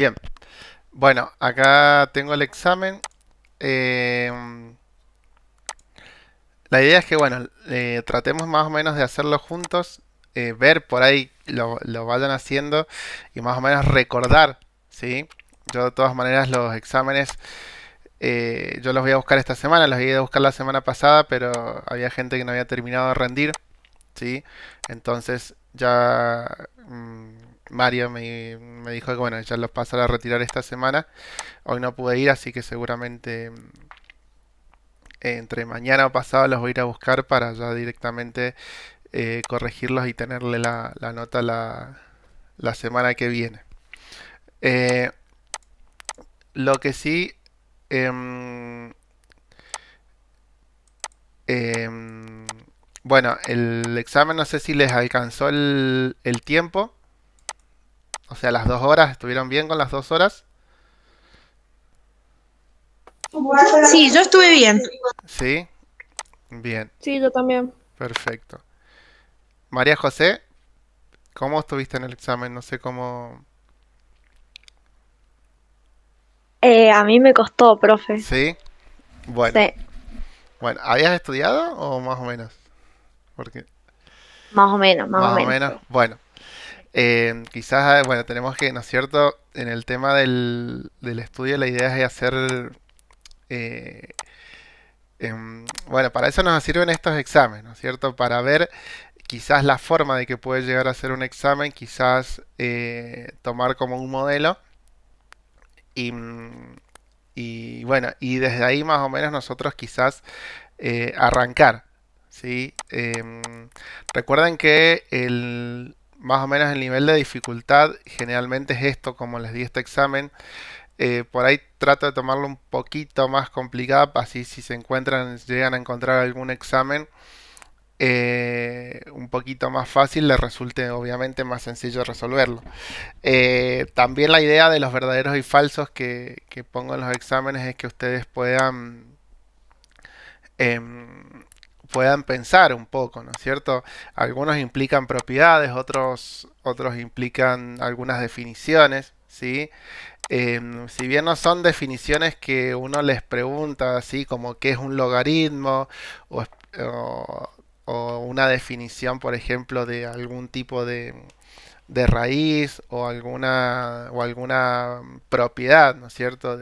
Bien, bueno, acá tengo el examen. Eh, la idea es que, bueno, tratemos más o menos de hacerlo juntos, ver por ahí lo vayan haciendo y más o menos recordar, ¿sí? Yo de todas maneras los exámenes, yo los voy a buscar esta semana, los iba a buscar la semana pasada, pero había gente que no había terminado de rendir, ¿sí? Entonces ya Mario me dijo que, bueno, ya los pasará a retirar esta semana. Hoy no pude ir, así que seguramente entre mañana o pasado los voy a ir a buscar para ya directamente corregirlos y tenerle la nota la semana que viene. Eh, lo que sí, em, em, bueno, el examen no sé si les alcanzó el tiempo, o sea, las 2 horas, ¿estuvieron bien con las 2 horas? Sí, yo estuve bien. Sí, bien, Sí, yo también. perfecto. María José, ¿cómo estuviste en el examen? No sé cómo... A mí me costó, profe. Sí, bueno, Sí, bueno, ¿habías estudiado o más o menos? Porque más o menos, más o más o menos. menos, bueno, quizás, bueno, tenemos que, ¿no es cierto? En el tema del estudio, la idea es hacer, eh, bueno, para eso nos sirven estos exámenes, ¿no es cierto? Para ver quizás la forma de que puede llegar a ser un examen, quizás tomar como un modelo y, y bueno, y desde ahí más o menos nosotros quizás arrancar, ¿sí? Recuerden que más o menos el nivel de dificultad generalmente es esto, como les di este examen. Por ahí trato de tomarlo un poquito más complicado, así si se encuentran, llegan a encontrar algún examen un poquito más fácil, les resulte obviamente más sencillo resolverlo. También la idea de los verdaderos y falsos que pongo en los exámenes es que ustedes em, puedan pensar un poco, ¿no es cierto? Algunos implican propiedades, otros implican algunas definiciones, ¿sí? Si bien no son definiciones que uno les pregunta así como qué es un logaritmo o, o- o una definición, por ejemplo, de algún tipo de raíz o alguna propiedad, ¿no es cierto?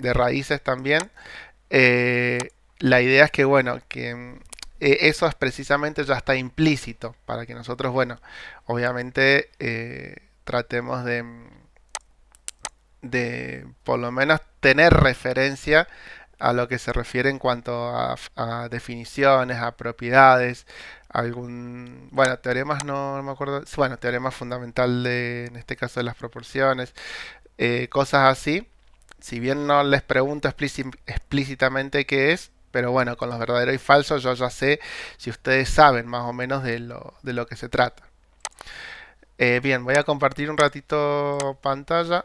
De raíces también. La idea es que, bueno, que eso es precisamente ya está implícito para que nosotros, bueno, obviamente tratemos de por lo menos tener referencia a lo que se refiere en cuanto a definiciones, a propiedades, algún, bueno, teoremas no me acuerdo, bueno, teorema fundamental de, en este caso de las proporciones, cosas así. Si bien no les pregunto explícitamente qué es, pero bueno, con los verdaderos y falsos yo ya sé si ustedes saben más o menos de lo que se trata. Bien, voy a compartir un ratito pantalla.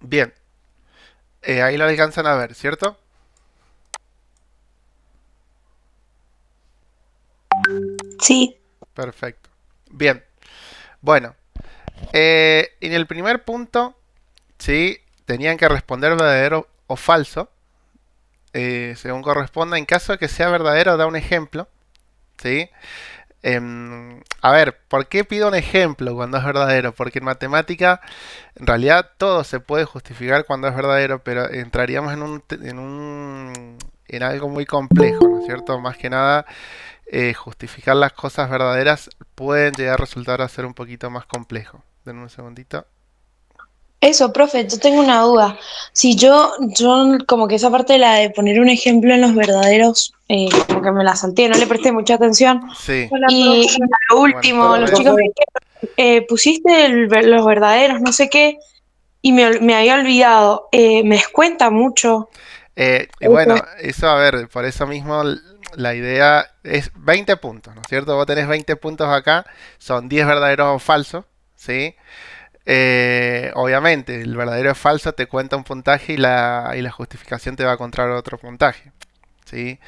Bien, ahí lo alcanzan a ver, ¿cierto? Sí. Perfecto. Bien, bueno, en el primer punto, sí, tenían que responder verdadero o falso, según corresponda. En caso de que sea verdadero, da un ejemplo, ¿sí? A ver, ¿por qué pido un ejemplo cuando es verdadero? Porque en matemática, en realidad, todo se puede justificar cuando es verdadero, pero entraríamos en algo muy complejo, ¿no es cierto? Más que nada, justificar las cosas verdaderas pueden llegar a resultar a ser un poquito más complejo. Denme un segundito. Eso, profe, yo tengo una duda. Si yo como que esa parte de la de poner un ejemplo en los verdaderos, como que me la salté, no le presté mucha atención. Sí, Y lo buenas último, los tardes. chicos me dijeron, pusiste los verdaderos, no sé qué, y me había olvidado. ¿Me descuenta mucho Y bueno, eso? eso a ver, por eso mismo la idea es 20 puntos, ¿no es cierto? Vos tenés 20 puntos acá, son 10 verdaderos o falsos, ¿sí? Obviamente, el verdadero o falso te cuenta un puntaje y la justificación te va a contar otro puntaje, ¿sí?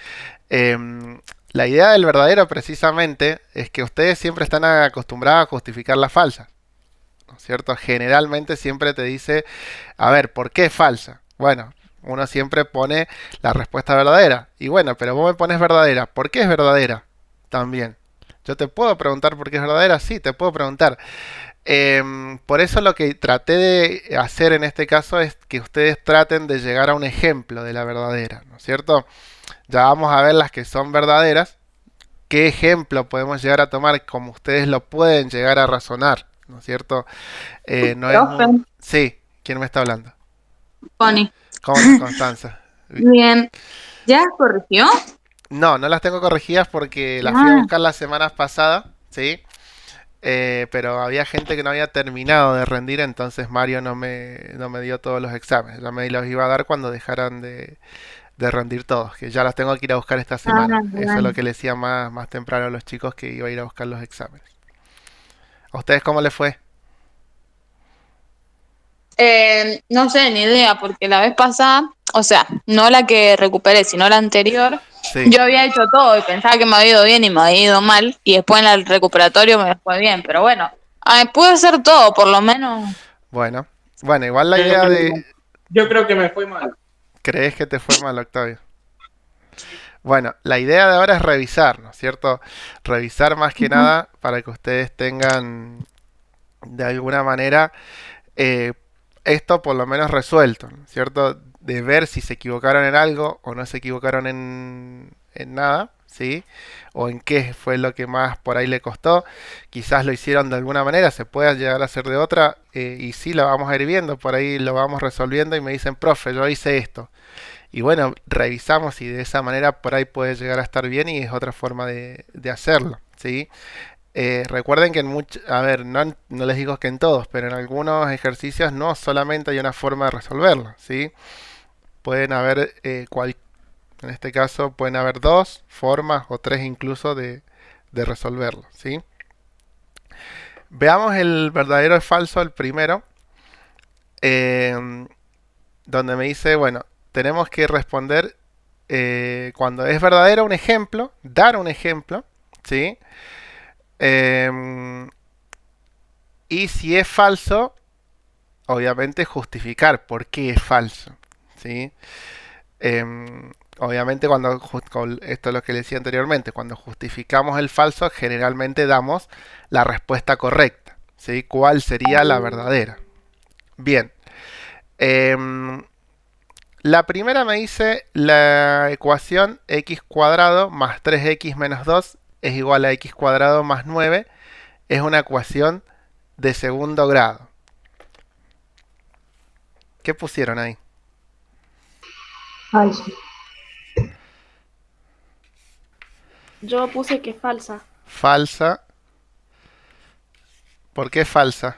La idea del verdadero precisamente es que ustedes siempre están acostumbrados a justificar las falsas, ¿no es cierto? Generalmente siempre te dice, a ver, ¿por qué es falsa? Bueno, uno siempre pone la respuesta verdadera. Y bueno, pero vos me pones verdadera. ¿Por qué es verdadera? También. Yo te puedo preguntar por qué es verdadera. Sí, te puedo preguntar. Por eso lo que traté de hacer en este caso es que ustedes traten de llegar a un ejemplo de la verdadera, ¿no es cierto? Ya vamos a ver las que son verdaderas. ¿Qué ejemplo podemos llegar a tomar como ustedes lo pueden llegar a razonar? ¿No es cierto? No es Profe, un... Sí, ¿quién me está hablando? Connie. ¿Cómo estás, Constanza? Bien. ¿Ya corrigió? No, no las tengo corregidas porque las fui a Ah, buscar las semanas pasadas, ¿sí? Pero había gente que no había terminado de rendir, entonces Mario no me dio todos los exámenes. Ya me los iba a dar cuando dejaran de rendir todos, que ya los tengo que ir a buscar esta semana. Eso es lo bueno. que le decía más temprano a los chicos que iba a ir a buscar los exámenes. ¿A ustedes cómo les fue? No sé, ni idea, porque la vez pasada, o sea, no la que recuperé, sino la anterior, Sí, yo había hecho todo y pensaba que me había ido bien y me había ido mal, y después en el recuperatorio me fue bien, pero bueno, pude hacer todo, por lo menos. bueno. Bueno, igual la Creo idea que de... yo creo que me fue mal. ¿Crees que te fue mal, Octavio? Bueno, la idea de ahora es revisar, ¿no es cierto? Revisar más que Ujú. nada para que ustedes tengan de alguna manera eh, esto por lo menos resuelto, ¿no es cierto? De ver si se equivocaron en algo o no se equivocaron en nada, ¿sí? O en qué fue lo que más por ahí le costó. Quizás lo hicieron de alguna manera, se pueda llegar a hacer de otra, y sí, lo vamos a ir viendo, por ahí lo vamos resolviendo y me dicen, profe, yo hice esto. Y bueno, revisamos y de esa manera por ahí puede llegar a estar bien y es otra forma de hacerlo, ¿sí? Recuerden que en a ver, no les digo que en todos, pero en algunos ejercicios no solamente hay una forma de resolverlo, ¿sí? Pueden haber, en este caso, pueden haber dos formas o tres incluso de resolverlo, ¿sí? Veamos el verdadero o falso, el primero, eh, donde me dice, bueno, tenemos que responder cuando es verdadero un ejemplo, dar un ejemplo, ¿sí? Em, y si es falso, obviamente justificar por qué es falso, ¿sí? Obviamente esto es lo que le decía anteriormente, cuando justificamos el falso, generalmente damos la respuesta correcta, ¿sí? ¿Cuál sería la verdadera? Bien. em, la primera me dice la ecuación x cuadrado más 3x menos 2 es igual a x cuadrado más 9. Es una ecuación de segundo grado. ¿Qué pusieron ahí? Falso. Yo puse que es falsa. Falsa. ¿Por qué falsa?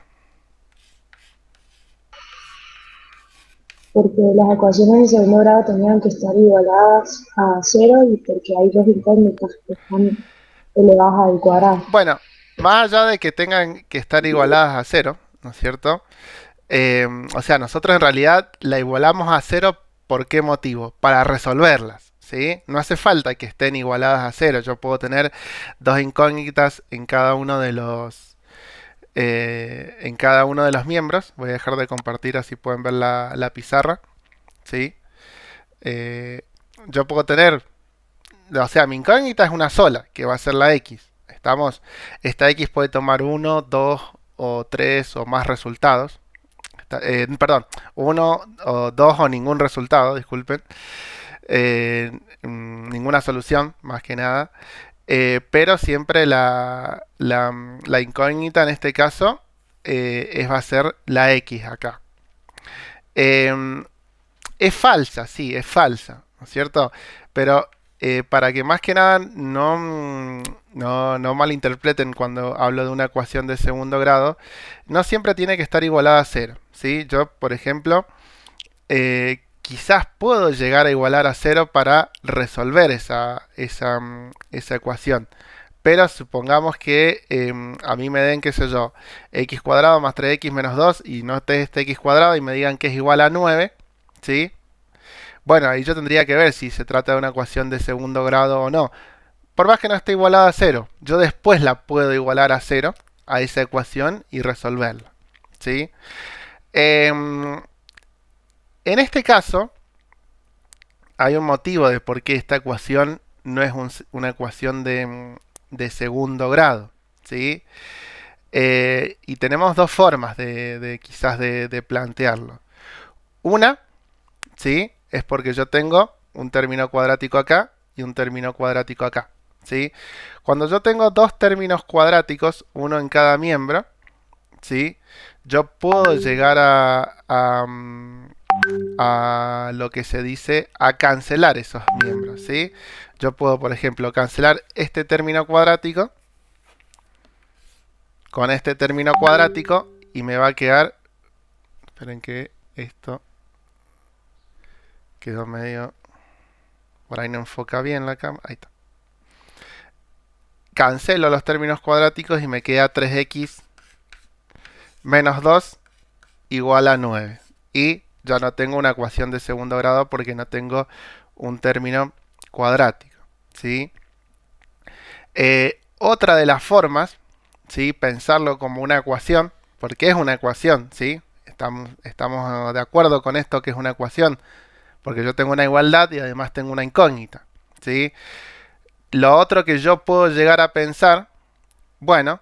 Porque las ecuaciones de segundo grado tenían que estar igualadas a cero y porque hay dos incógnitas que están elevadas al cuadrado. Bueno, más allá de que tengan que estar igualadas a cero, ¿no es cierto? O sea, nosotros en realidad la igualamos a cero, ¿por qué motivo? Para resolverlas, ¿sí? No hace falta que estén igualadas a cero. Yo puedo tener dos incógnitas en cada uno de los miembros. Voy a dejar de compartir así pueden ver la pizarra, ¿sí? Eh, yo puedo tener, o sea, mi incógnita es una sola, que va a ser la x. Estamos, esta x puede tomar uno, dos o tres o más resultados. Perdón, uno o dos o ningún resultado, disculpen. Ninguna solución, más que nada. Pero siempre la incógnita en este caso va a ser la X acá. Eh, es falsa, sí, es falsa, ¿no es cierto? Pero para que más que nada no malinterpreten cuando hablo de una ecuación de segundo grado, no siempre tiene que estar igualada a cero, ¿sí? Yo, por ejemplo, quizás puedo llegar a igualar a cero para resolver esa ecuación. Pero supongamos que a mí me den, qué sé yo, x cuadrado más 3x menos 2 y no esté este x cuadrado y me digan que es igual a 9, ¿sí? Bueno, ahí yo tendría que ver si se trata de una ecuación de segundo grado o no. Por más que no esté igualada a cero, yo después la puedo igualar a cero, a esa ecuación, y resolverla, ¿sí? En este caso, hay un motivo de por qué esta ecuación no es una ecuación de segundo grado, ¿sí? Y tenemos dos formas quizás de plantearlo. Una, ¿sí? Es porque yo tengo un término cuadrático acá y un término cuadrático acá, ¿sí? Cuando yo tengo dos términos cuadráticos, uno en cada miembro, ¿sí? Yo puedo llegar a lo que se dice a cancelar esos miembros, ¿sí? Yo puedo, por ejemplo, cancelar este término cuadrático con este término cuadrático y me va a quedar... Esperen que esto quedó medio... Por ahí no enfoca bien la cámara. Ahí está. Cancelo los términos cuadráticos y me queda 3x menos 2 igual a 9. Y ya no tengo una ecuación de segundo grado porque no tengo un término cuadrático, ¿sí? Otra de las formas, ¿sí? Pensarlo como una ecuación, porque es una ecuación, ¿sí? Estamos de acuerdo con esto que es una ecuación, porque yo tengo una igualdad y además tengo una incógnita, ¿sí? Lo otro que yo puedo llegar a pensar, bueno,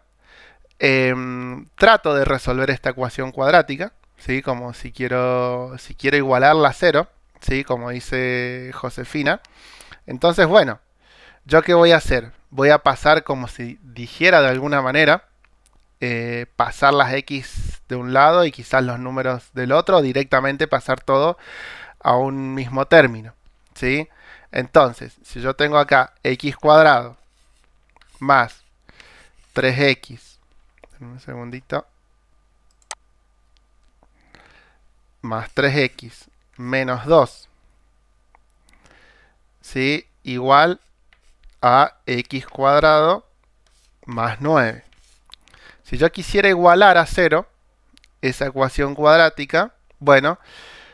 trato de resolver esta ecuación cuadrática, ¿sí? Como si quiero igualarla a cero, ¿sí? Como dice Josefina. Entonces, bueno, ¿yo qué voy a hacer? Voy a pasar, como si dijera de alguna manera, pasar las x de un lado y quizás los números del otro, o directamente pasar todo a un mismo término, ¿sí? Entonces, si yo tengo acá x cuadrado más 3x, un segundito, más 3x menos 2, ¿sí? Igual a x cuadrado más 9. Si yo quisiera igualar a 0 esa ecuación cuadrática, bueno,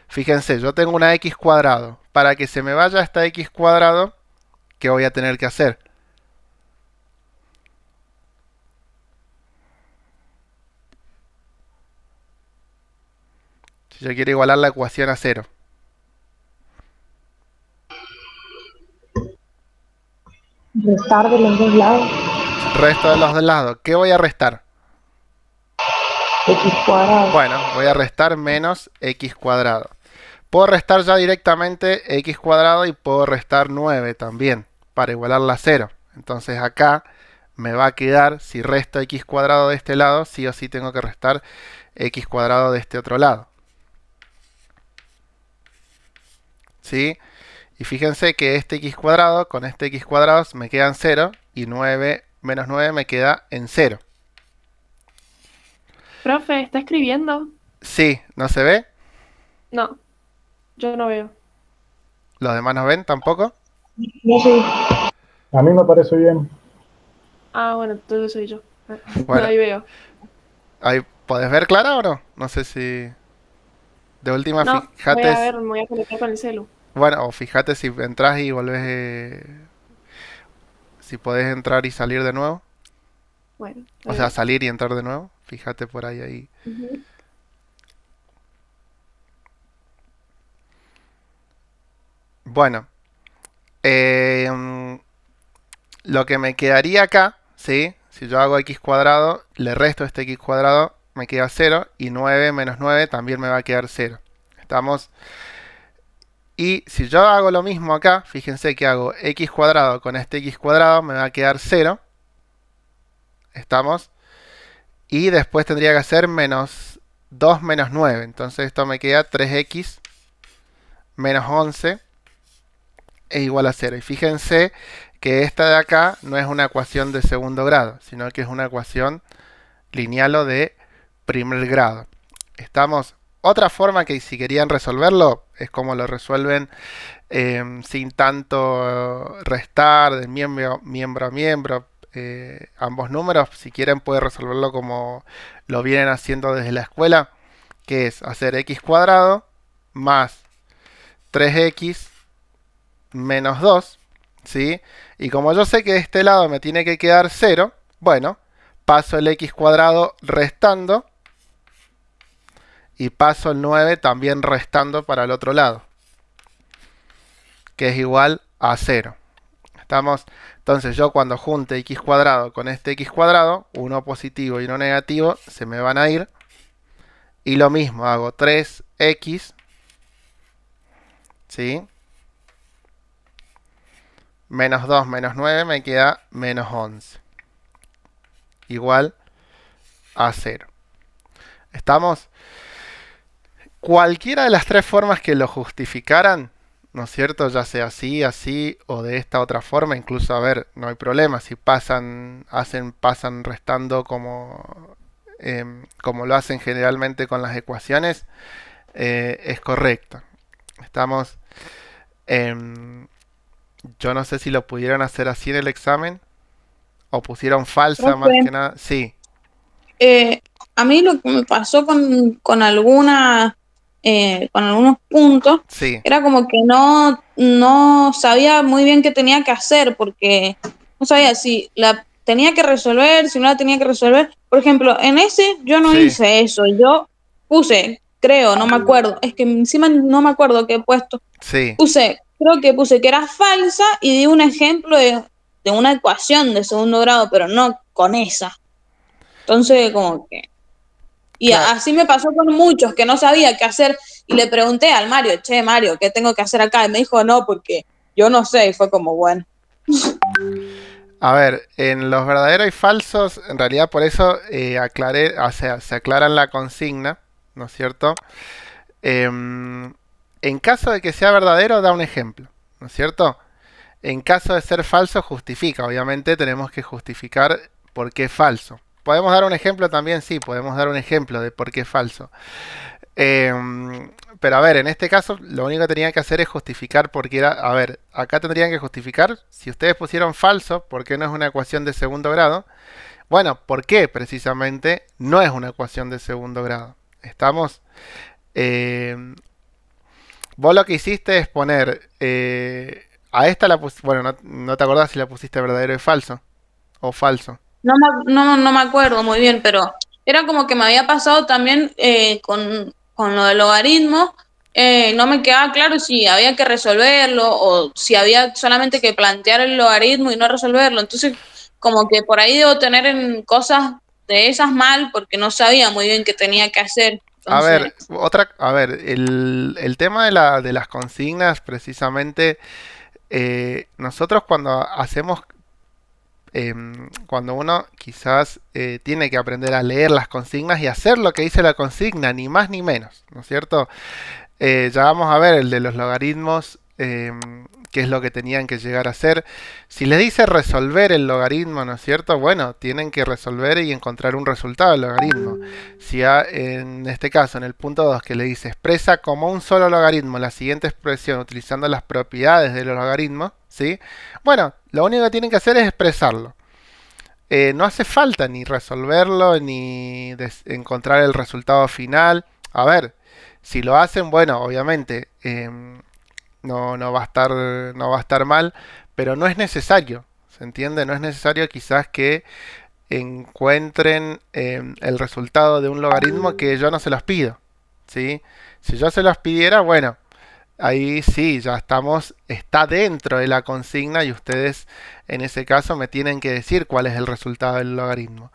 fíjense, yo tengo una x cuadrado. Para que se me vaya esta x cuadrado, ¿qué voy a tener que hacer? Si yo quiero igualar la ecuación a 0. Restar de los dos lados. Resto de los dos lados. ¿Qué voy a restar? X cuadrado. Bueno, voy a restar menos x cuadrado. Puedo restar ya directamente x cuadrado y puedo restar 9 también para igualarla a 0. Entonces acá me va a quedar, si resto x cuadrado de este lado, sí o sí tengo que restar x cuadrado de este otro lado, ¿sí? Y fíjense que este x cuadrado con este x cuadrado me quedan 0 y 9 menos 9 me queda en 0. Profe, ¿está escribiendo? Sí, ¿no se ve? No, yo no veo. ¿Los demás no ven tampoco? No sé. A mí me parece bien. Ah, bueno, entonces soy yo. Bueno. Ahí veo. Ahí, ¿podés ver clara o no? No sé si... De última, No, fíjate... voy a ver, me voy a conectar con el celu. Bueno, o fíjate si entras y volvés... si podés entrar y salir de nuevo. Bueno. O sea, salir y entrar de nuevo. Fíjate por ahí. Ujú. Bueno. Lo que me quedaría acá, ¿sí? Si yo hago x cuadrado, le resto este x cuadrado, me queda 0. Y 9 menos 9 también me va a quedar 0. Estamos... Y si yo hago lo mismo acá, fíjense que hago x cuadrado con este x cuadrado, me va a quedar 0. ¿Estamos? Y después tendría que hacer menos 2 menos 9. Entonces esto me queda 3x menos 11 es igual a 0. Y fíjense que esta de acá no es una ecuación de segundo grado, sino que es una ecuación lineal o de primer grado. Estamos. Otra forma que si querían resolverlo es como lo resuelven sin tanto restar de miembro a miembro. Ambos números, si quieren pueden resolverlo como lo vienen haciendo desde la escuela, que es hacer x cuadrado más 3x menos 2, ¿sí? Y como yo sé que de este lado me tiene que quedar 0, bueno, paso el x cuadrado restando y paso el 9 también restando para el otro lado, que es igual a 0. ¿Estamos? Entonces yo cuando junte x cuadrado con este x cuadrado, uno positivo y uno negativo, se me van a ir. Y lo mismo, hago 3x, ¿sí? Menos 2 menos 9 me queda menos 11. Igual a 0. ¿Estamos? Cualquiera de las tres formas que lo justificaran, ¿no es cierto? Ya sea así, así o de esta otra forma, incluso, a ver, no hay problema. Si pasan restando como lo hacen generalmente con las ecuaciones, es correcto. Estamos. Yo no sé si lo pudieron hacer así en el examen o pusieron falsa más Profe, que nada. Sí, a mí lo que me pasó con algunos puntos sí, era como que no sabía muy bien qué tenía que hacer porque no sabía si la tenía que resolver, si no la tenía que resolver. Por ejemplo, en ese yo no sí, hice eso, yo puse, creo, no me acuerdo, es que encima no me acuerdo qué he puesto. sí. Creo que puse que era falsa y di un ejemplo de una ecuación de segundo grado, pero no con esa. Entonces, como que... Y Claro. así me pasó con muchos que no sabía qué hacer y le pregunté al Mario, che, Mario, ¿qué tengo que hacer acá? Y me dijo, no, porque yo no sé. Y fue como, bueno. A ver, en los verdaderos y falsos, en realidad por eso aclaré, o sea, se aclaran la consigna, ¿no es cierto? En caso de que sea verdadero, da un ejemplo, ¿no es cierto? En caso de ser falso, justifica. Obviamente tenemos que justificar por qué es falso. ¿Podemos dar un ejemplo también? Sí, podemos dar un ejemplo de por qué es falso. Pero a ver, en este caso lo único que tenían que hacer es justificar por qué era... A ver, acá tendrían que justificar, si ustedes pusieron falso, por qué no es una ecuación de segundo grado. Bueno, ¿por qué precisamente no es una ecuación de segundo grado? Estamos... eh, vos lo que hiciste es poner... a esta la pusiste... Bueno, no te acordás si la pusiste verdadero y falso. O falso. No me acuerdo muy bien, pero era como que me había pasado también con lo del logaritmo. No me quedaba claro si había que resolverlo o si había solamente que plantear el logaritmo y no resolverlo. Entonces, como que por ahí debo tener en cosas de esas mal porque no sabía muy bien qué tenía que hacer. A Entonces, ver, el tema de las consignas, precisamente, nosotros cuando hacemos, cuando uno quizás tiene que aprender a leer las consignas y hacer lo que dice la consigna, ni más ni menos, ¿no es cierto? Ya vamos a ver el de los logaritmos, qué es lo que tenían que llegar a hacer. Si les dice resolver el logaritmo, ¿no es cierto? Bueno, tienen que resolver y encontrar un resultado del logaritmo. Si en este caso, en el punto 2, que le dice expresa como un solo logaritmo la siguiente expresión utilizando las propiedades de los logaritmos, ¿sí? Bueno, lo único que tienen que hacer es expresarlo. No hace falta ni resolverlo ni encontrar el resultado final. A ver, si lo hacen, bueno, obviamente no va a estar mal, pero no es necesario, ¿se entiende? No es necesario quizás que encuentren el resultado de un logaritmo que yo no se los pido, ¿sí? Si yo se los pidiera, bueno, ahí sí, ya está dentro de la consigna y ustedes en ese caso me tienen que decir cuál es el resultado del logaritmo.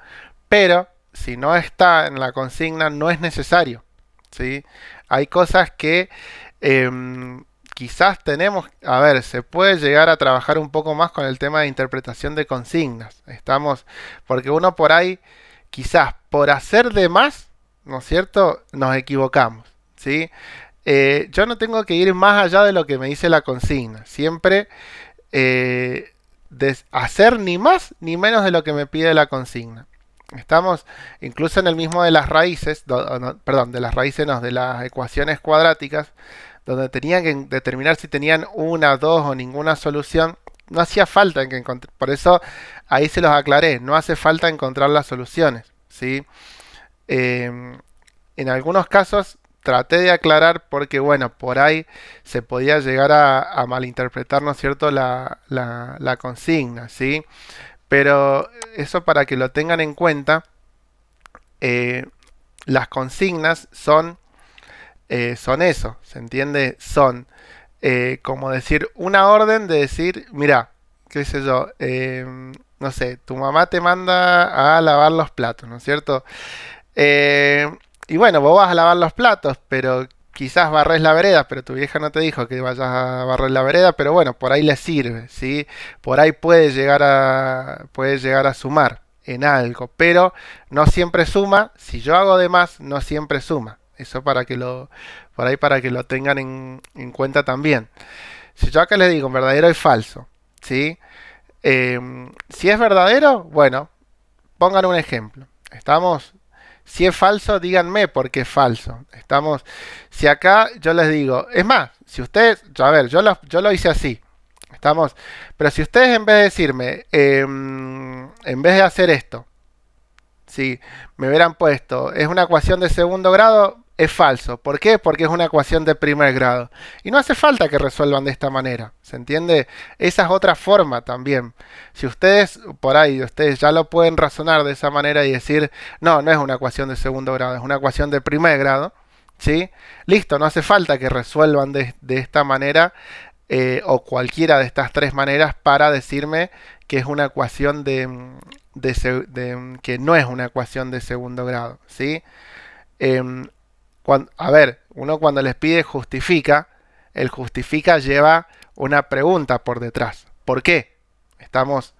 Pero si no está en la consigna, no es necesario, ¿sí? Hay cosas que quizás tenemos, a ver, se puede llegar a trabajar un poco más con el tema de interpretación de consignas. Porque uno por ahí, quizás por hacer de más, ¿no es cierto?, nos equivocamos, ¿sí? yo no tengo que ir más allá de lo que me dice la consigna. Siempre hacer ni más ni menos de lo que me pide la consigna. Estamos incluso en el mismo de las raíces, perdón, de las raíces no, de las ecuaciones cuadráticas, donde tenían que determinar si tenían una, dos o ninguna solución. No hacía falta que encontrar, por eso ahí se los aclaré, no hace falta encontrar las soluciones, ¿sí? En algunos casos traté de aclarar porque, bueno, por ahí se podía llegar a malinterpretar, ¿no es cierto?, la consigna, ¿sí? Pero eso para que lo tengan en cuenta, las consignas son eso, ¿se entiende? Son como decir una orden de decir, mira, qué sé yo, no sé, tu mamá te manda a lavar los platos, ¿no es cierto? Eh, y bueno, vos vas a lavar los platos, pero quizás barres la vereda, pero tu vieja no te dijo que vayas a barrer la vereda, pero bueno, por ahí le sirve, ¿sí? Por ahí puede llegar a sumar en algo, pero no siempre suma. Si yo hago de más, no siempre suma. Eso por ahí para que lo tengan en cuenta también. Si yo acá les digo verdadero y falso, ¿sí? Si es verdadero, bueno, pongan un ejemplo. Estamos, si es falso, díganme por qué es falso. Estamos, si acá yo les digo, es más, si ustedes, a ver, yo lo hice así. Estamos, pero si ustedes en vez de decirme, en vez de hacer esto, si me hubieran puesto, es una ecuación de segundo grado, es falso. ¿Por qué? Porque es una ecuación de primer grado. Y no hace falta que resuelvan de esta manera. ¿Se entiende? Esa es otra forma también. Si ustedes, por ahí, ustedes ya lo pueden razonar de esa manera y decir, no, no es una ecuación de segundo grado, es una ecuación de primer grado. ¿Sí? Listo, no hace falta que resuelvan de esta manera o cualquiera de estas tres maneras para decirme que es una ecuación que no es una ecuación de segundo grado, ¿sí? Em, a ver, uno cuando les pide justifica, el justifica lleva una pregunta por detrás. ¿Por qué? Estamos,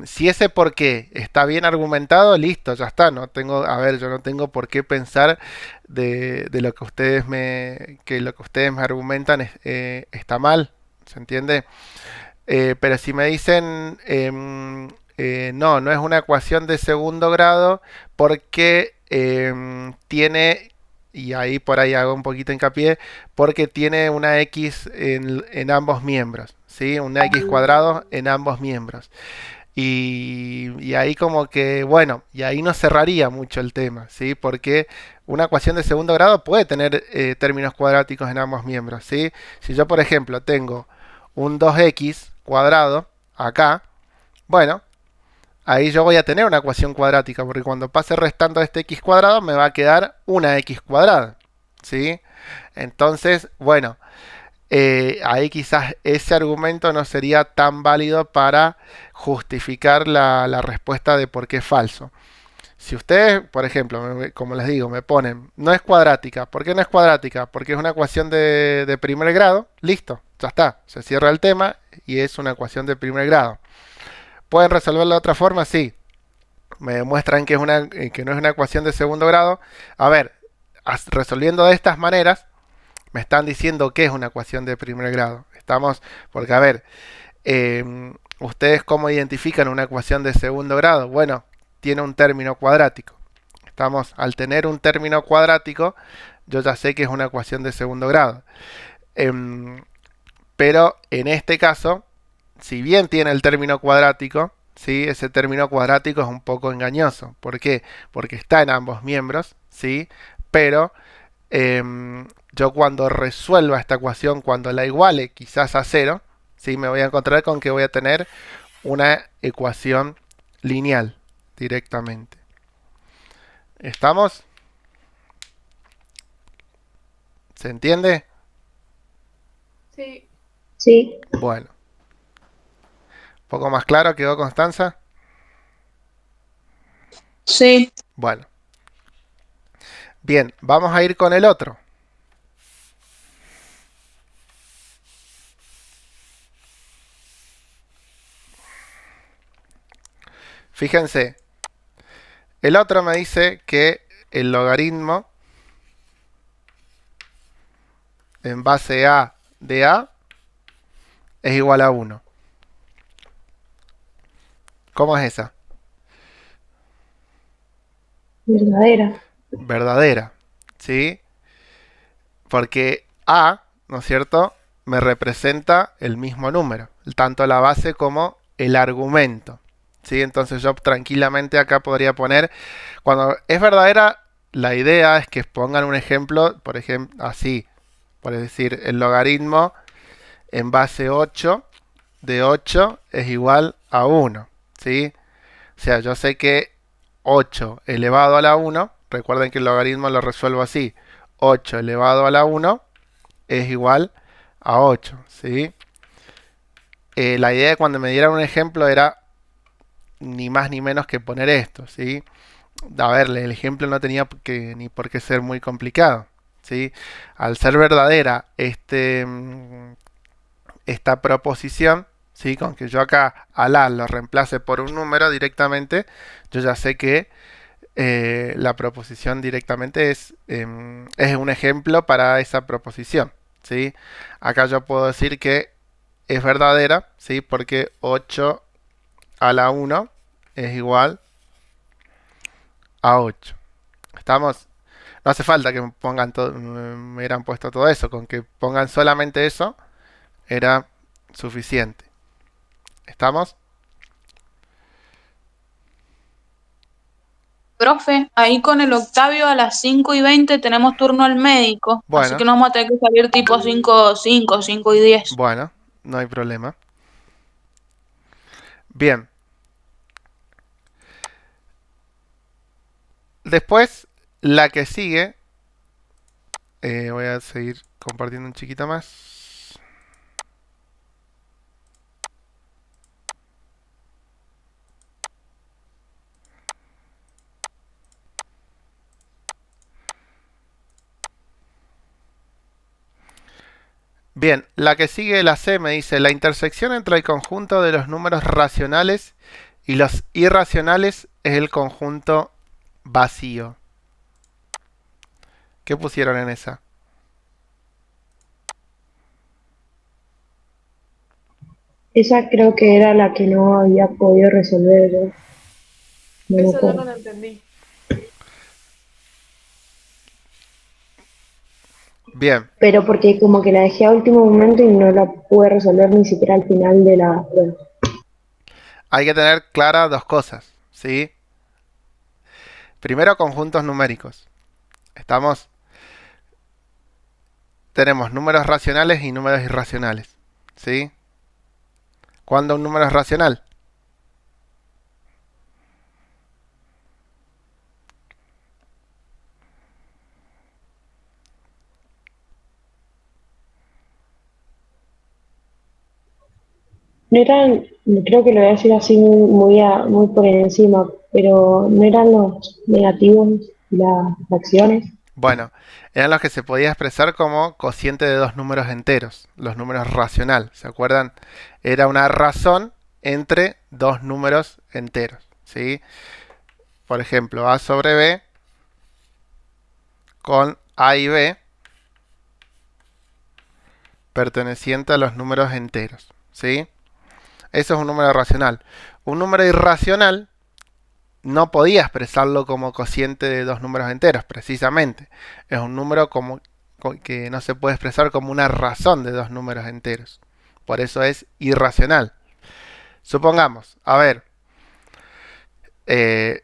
si ese por qué está bien argumentado, listo, ya está. No tengo, a ver, yo no tengo por qué pensar de lo que lo que ustedes me argumentan está mal, ¿se entiende? Pero si me dicen, no, no es una ecuación de segundo grado porque tiene, y ahí por ahí hago un poquito hincapié, porque tiene una x en ambos miembros, ¿sí? Una x cuadrado en ambos miembros. Y ahí como que, bueno, y ahí no cerraría mucho el tema, ¿sí? Porque una ecuación de segundo grado puede tener términos cuadráticos en ambos miembros, ¿sí? Si yo, por ejemplo, tengo un 2x cuadrado acá, bueno, ahí yo voy a tener una ecuación cuadrática, porque cuando pase restando este x cuadrado me va a quedar una x cuadrada, ¿sí? Entonces, bueno, ahí quizás ese argumento no sería tan válido para justificar la respuesta de por qué es falso. Si ustedes, por ejemplo, como les digo, me ponen, no es cuadrática. ¿Por qué no es cuadrática? Porque es una ecuación de primer grado. Listo, ya está. Se cierra el tema y es una ecuación de primer grado. ¿Pueden resolverla de otra forma? Sí. Me demuestran que no es una ecuación de segundo grado. A ver, resolviendo de estas maneras, me están diciendo que es una ecuación de primer grado. Estamos, porque a ver, ¿ustedes cómo identifican una ecuación de segundo grado? Bueno, tiene un término cuadrático. Estamos, al tener un término cuadrático, yo ya sé que es una ecuación de segundo grado. Pero en este caso, si bien tiene el término cuadrático, ¿sí? Ese término cuadrático es un poco engañoso. ¿Por qué? Porque está en ambos miembros, ¿sí? Pero yo cuando resuelva esta ecuación, cuando la iguale quizás a cero, ¿sí? Me voy a encontrar con que voy a tener una ecuación lineal directamente. ¿Estamos? ¿Se entiende? Sí. Sí. Bueno. ¿Un poco más claro quedó, Constanza? Sí. Bueno. Bien, vamos a ir con el otro. Fíjense, el otro me dice que el logaritmo en base a de A es igual a 1. ¿Cómo es esa? Verdadera. Verdadera, ¿sí? Porque A, ¿no es cierto?, me representa el mismo número, tanto la base como el argumento, ¿sí? Entonces yo tranquilamente acá podría poner, cuando es verdadera, la idea es que pongan un ejemplo, por ejemplo, así, por decir, el logaritmo en base 8 de 8 es igual a 1, ¿sí? O sea, yo sé que 8 elevado a la 1, recuerden que el logaritmo lo resuelvo así, 8 elevado a la 1 es igual a 8, ¿sí? La idea de cuando me dieran un ejemplo era ni más ni menos que poner esto, ¿sí? A ver, el ejemplo no tenía ni por qué ser muy complicado, ¿sí? Al ser verdadera esta proposición, ¿sí? Con que yo acá al A lo reemplace por un número directamente, yo ya sé que la proposición directamente es un ejemplo para esa proposición, ¿sí? Acá yo puedo decir que es verdadera, ¿sí? Porque 8 a la 1 es igual a 8. ¿Estamos? No hace falta que me pongan me hubieran puesto todo eso, con que pongan solamente eso era suficiente. ¿Estamos? Profe, ahí con el Octavio a las 5:20 tenemos turno al médico, así Bueno, que nos vamos a tener que salir tipo 5:05, 5:10. bueno, no hay problema. Bien. Después, la que sigue, voy a seguir compartiendo un chiquito más. Bien, la que sigue, la C, me dice la intersección entre el conjunto de los números racionales y los irracionales es el conjunto vacío. ¿Qué pusieron en esa? Esa creo que era la que no había podido resolver yo. No me Eso yo acuerdo. no lo entendí. Bien, Pero porque como que la dejé a último momento y no la pude resolver ni siquiera al final de la prueba. hay que tener claras dos cosas, ¿sí? Primero, conjuntos numéricos. ¿Estamos? Tenemos números racionales y números irracionales, ¿sí? ¿Cuándo un número es racional? No eran, creo que lo voy a decir así muy por encima, pero no eran los negativos y las fracciones. Bueno, eran los que se podía expresar como cociente de dos números enteros, los números racional, ¿se acuerdan? Era una razón entre dos números enteros, ¿sí? Por ejemplo, A sobre B con A y B perteneciente a los números enteros, ¿sí? Eso es un número racional. Un número irracional no podía expresarlo como cociente de dos números enteros, precisamente. Es un número que no se puede expresar como una razón de dos números enteros. Por eso es irracional. Supongamos, a ver,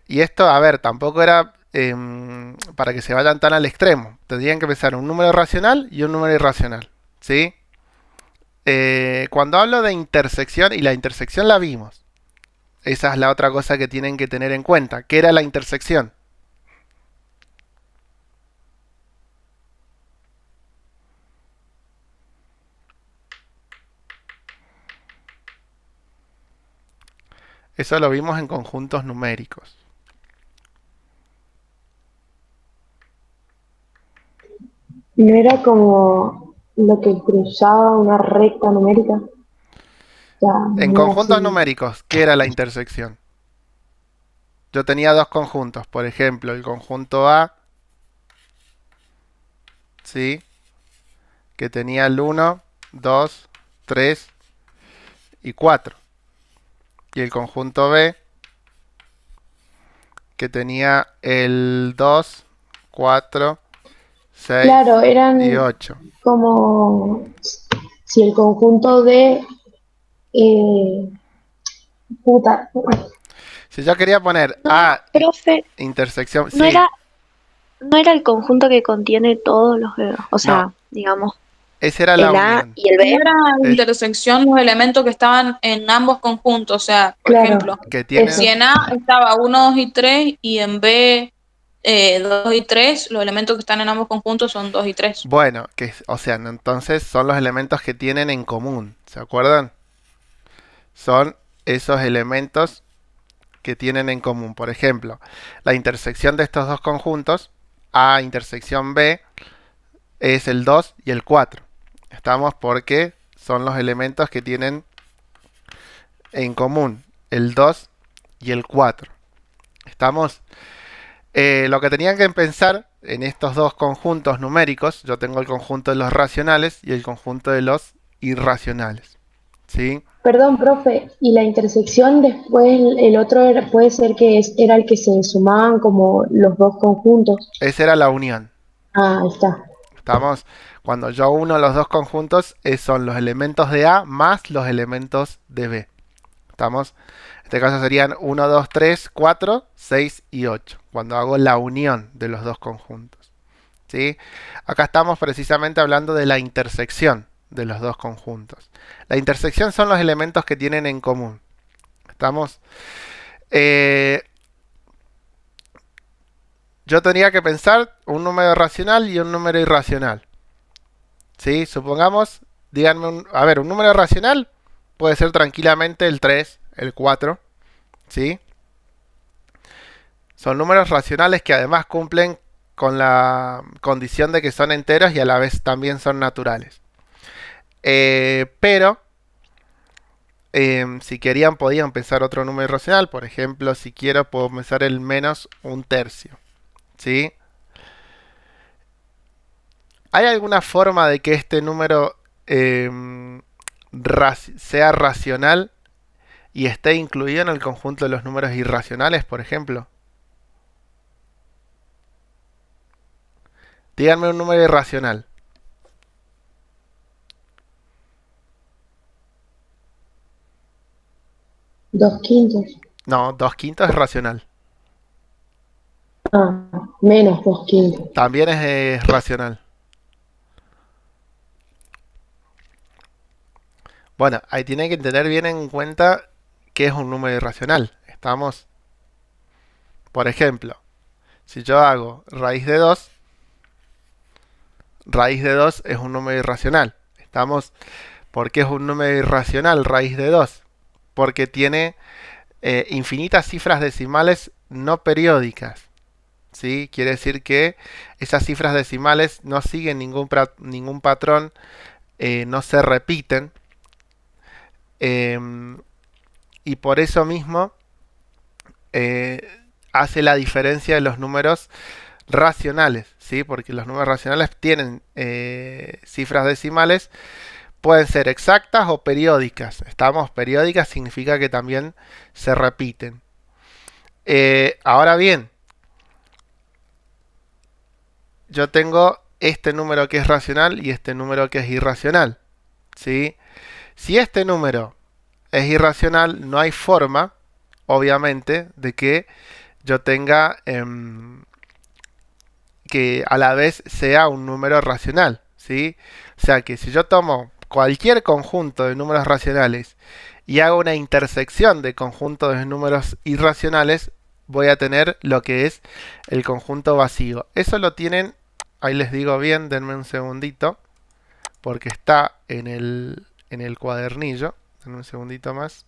y esto, a ver, tampoco era para que se vayan tan al extremo. Tendrían que pensar un número racional y un número irracional, ¿sí? Cuando hablo de intersección, y la intersección la vimos, esa es la otra cosa que tienen que tener en cuenta. ¿Qué era la intersección? Eso lo vimos en conjuntos numéricos. No era como lo que cruzaba una recta numérica. O sea, En no era conjuntos así. numéricos, ¿qué era la intersección? Yo tenía dos conjuntos, por ejemplo, el conjunto A, ¿sí? que tenía el 1, 2, 3 y 4. Y el conjunto B, que tenía el 2, 4, 6 Claro, y eran 8. como si el conjunto de eh, puta. Si yo quería poner No, A profe, intersección, no sí, era, no era el conjunto que contiene todos los, o no, sea, digamos, esa era la el A unión. y el No B. era la Es intersección los elementos que estaban en ambos conjuntos. O sea, por Claro, ejemplo, que eso. si tienen, en A estaba 1, 2 y 3 y en B 2 y 3, los elementos que están en ambos conjuntos son 2 y 3. bueno, o sea, entonces son los elementos que tienen en común, ¿se acuerdan? Son esos elementos que tienen en común. Por ejemplo, la intersección de estos dos conjuntos, A intersección B, es el 2 y el 4. Estamos porque son los elementos que tienen en común el 2 y el 4. Estamos. Lo que tenían que pensar en estos dos conjuntos numéricos, yo tengo el conjunto de los racionales y el conjunto de los irracionales. ¿Sí? Perdón, profe, y la intersección después, el otro puede ser que era el que se sumaban como los dos conjuntos. Esa era la unión. Ah, ahí está. Estamos, cuando yo uno los dos conjuntos, son los elementos de A más los elementos de B. Estamos, en este caso serían 1, 2, 3, 4, 6 y 8. Cuando hago la unión de los dos conjuntos. ¿Sí? Acá estamos precisamente hablando de la intersección de los dos conjuntos. La intersección son los elementos que tienen en común. Estamos. eh, yo tendría que pensar un número racional y un número irracional. ¿Sí? Supongamos, díganme, a ver, un número racional puede ser tranquilamente el 3, el 4. ¿Sí? Son números racionales que además cumplen con la condición de que son enteros y a la vez también son naturales. Pero si querían podían pensar otro número irracional. Por ejemplo, si quiero puedo pensar el menos un tercio. ¿Sí? ¿Hay alguna forma de que este número sea racional y esté incluido en el conjunto de los números irracionales, por ejemplo? Díganme un número irracional. 2/5. No, 2/5 es racional. Ah, menos 2/5. También es racional. Bueno, ahí tienen que tener bien en cuenta que es un número irracional. Estamos, por ejemplo, si yo hago raíz de 2 es un número irracional. Estamos, ¿por qué es un número irracional raíz de 2? Porque tiene infinitas cifras decimales no periódicas. ¿Sí? Quiere decir que esas cifras decimales no siguen ningún patrón, no se repiten. Y por eso mismo eh, hace la diferencia de los números racionales, ¿sí? Porque los números racionales tienen cifras decimales, pueden ser exactas o periódicas. Estamos, periódicas significa que también se repiten. Ahora bien, yo tengo este número que es racional y este número que es irracional, ¿sí? Si este número es irracional, no hay forma, obviamente, de que yo tenga que a la vez sea un número racional, ¿sí? O sea que si yo tomo cualquier conjunto de números racionales y hago una intersección de conjuntos de números irracionales, voy a tener lo que es el conjunto vacío. Eso lo tienen, ahí les digo bien, denme un segundito, porque está en el cuadernillo. Denme un segundito más.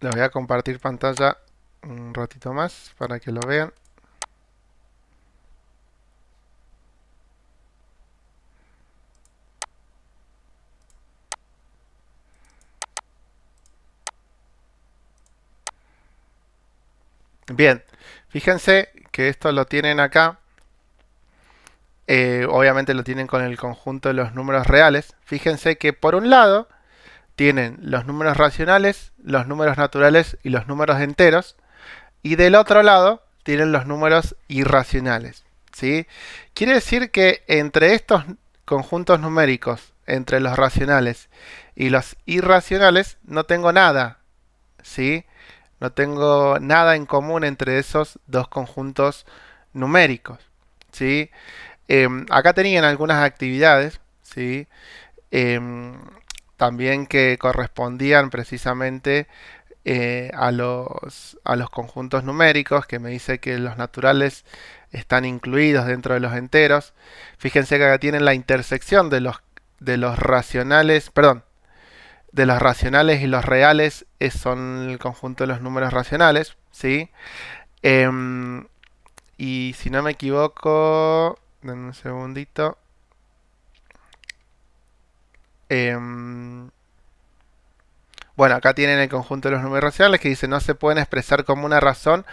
Les voy a compartir pantalla un ratito más para que lo vean. Bien, fíjense que esto lo tienen acá. Obviamente lo tienen con el conjunto de los números reales. Fíjense que por un lado tienen los números racionales, los números naturales y los números enteros. Y del otro lado tienen los números irracionales. ¿Sí? Quiere decir que entre estos conjuntos numéricos, entre los racionales y los irracionales, no tengo nada. ¿Sí? No tengo nada en común entre esos dos conjuntos numéricos. ¿Sí? Acá tenían algunas actividades, ¿sí? Em, También que correspondían precisamente a los conjuntos numéricos, que me dice que los naturales están incluidos dentro de los enteros. Fíjense que acá tienen la intersección de los racionales, perdón, de los racionales y los reales son el conjunto de los números racionales, ¿sí? Em, y si no me equivoco, denme un segundito. Em, bueno, acá tienen el conjunto de los números racionales que dice no se pueden expresar como una razón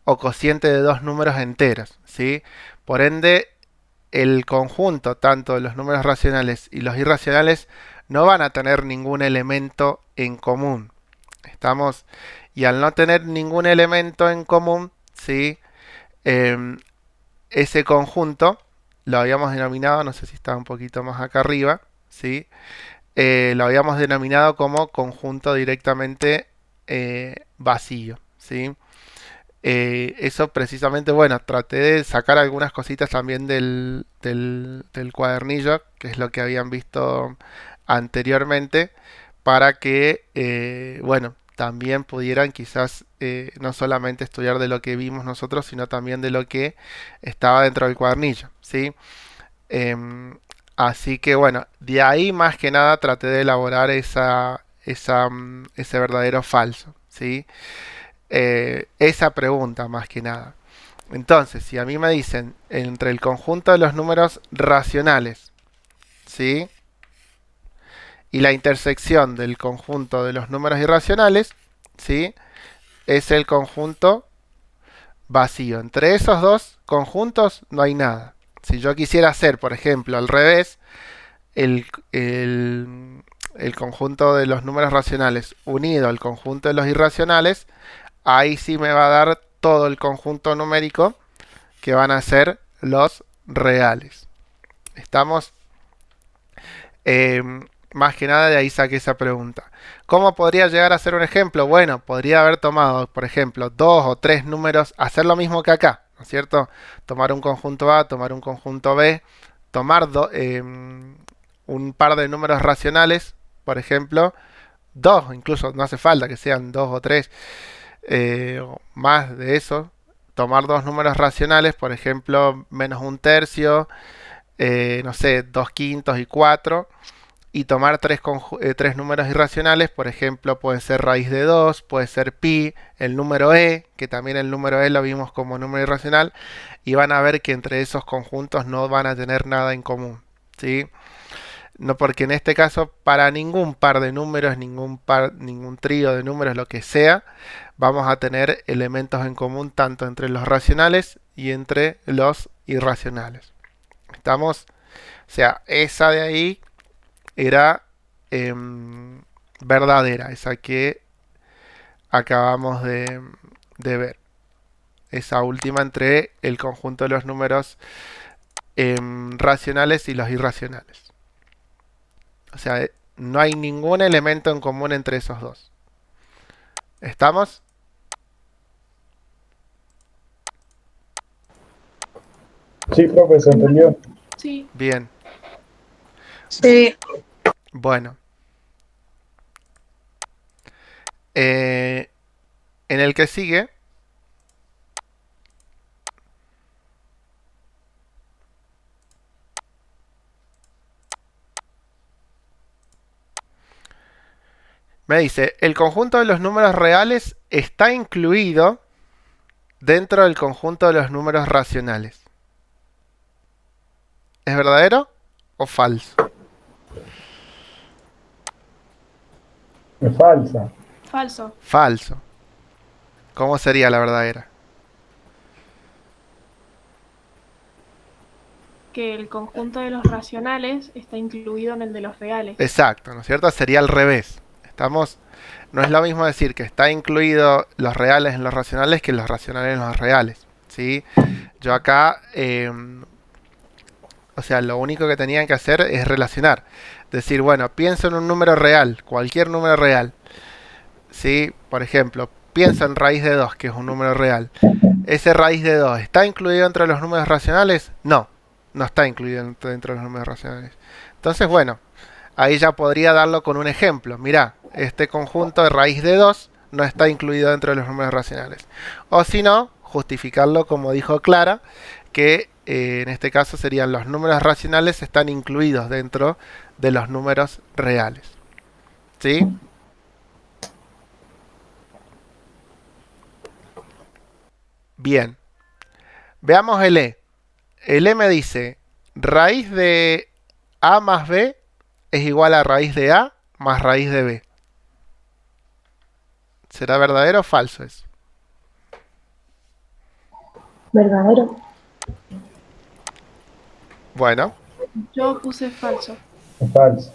o cociente de dos números enteros, ¿sí? Por ende, el conjunto, tanto de los números racionales y los irracionales, no van a tener ningún elemento en común. ¿Estamos? Y al no tener ningún elemento en común, ¿sí? Em, Ese conjunto lo habíamos denominado, no sé si está un poquito más acá arriba, ¿sí? Lo habíamos denominado como conjunto directamente vacío, ¿sí? Eso precisamente, bueno, traté de sacar algunas cositas también del cuadernillo, que es lo que habían visto anteriormente, para que, bueno, también pudieran quizás no solamente estudiar de lo que vimos nosotros, sino también de lo que estaba dentro del cuadernillo, ¿sí? Así que bueno, de ahí más que nada traté de elaborar ese verdadero falso, ¿sí? Esa pregunta más que nada. Entonces, si a mí me dicen entre el conjunto de los números racionales, ¿sí? Y la intersección del conjunto de los números irracionales, ¿sí? Es el conjunto vacío. Entre esos dos conjuntos no hay nada. Si yo quisiera hacer, por ejemplo, al revés, el, el, el conjunto de los números racionales unido al conjunto de los irracionales, ahí sí me va a dar todo el conjunto numérico que van a ser los reales. ¿Estamos? Eh, Más que nada de ahí saqué esa pregunta. ¿Cómo podría llegar a ser un ejemplo? Bueno, podría haber tomado, por ejemplo, dos o tres números, hacer lo mismo que acá, ¿no es cierto? Tomar un conjunto A, tomar un conjunto B, tomar un par de números racionales, por ejemplo, dos, incluso no hace falta que sean dos o tres, o más de eso. Tomar dos números racionales, por ejemplo, menos un tercio, no sé, dos quintos y cuatro, y tomar tres números irracionales, por ejemplo, puede ser raíz de 2, puede ser pi, el número e, que también el número e lo vimos como número irracional, y van a ver que entre esos conjuntos no van a tener nada en común, ¿sí? No, porque en este caso, para ningún par de números, ningún trío de números, lo que sea, vamos a tener elementos en común tanto entre los racionales y entre los irracionales. ¿Estamos? O sea, esa de ahí era verdadera, esa que acabamos de ver. Esa última entre el conjunto de los números racionales y los irracionales. O sea, no hay ningún elemento en común entre esos dos. ¿Estamos? Sí, profe, se entendió. Sí. Bien. Sí. Bueno. En el que sigue, Me dice, el conjunto de los números reales está incluido dentro del conjunto de los números racionales. ¿Es verdadero o falso? Es falsa. Falso. Falso. ¿Cómo sería la verdadera? Que el conjunto de los racionales está incluido en el de los reales. Exacto, ¿no es cierto? Sería al revés. No es lo mismo decir que está incluido los reales en los racionales que los racionales en los reales, ¿sí? Yo acá, o sea, lo único que tenían que hacer es relacionar. Decir, bueno, pienso en un número real, cualquier número real, ¿sí? Por ejemplo, pienso en raíz de 2, que es un número real. ¿Ese raíz de 2 está incluido dentro de los números racionales? No, no está incluido dentro de los números racionales. Entonces, bueno, ahí ya podría darlo con un ejemplo. Mirá, este conjunto de raíz de 2 no está incluido dentro de los números racionales. O si no, justificarlo como dijo Clara, que en este caso serían los números racionales están incluidos dentro de los números reales. ¿Sí? Bien. Veamos el E. El E me dice, raíz de A más B es igual a raíz de A más raíz de B. ¿Será verdadero o falso eso? Verdadero. Bueno, Yo puse falso. Es falsa.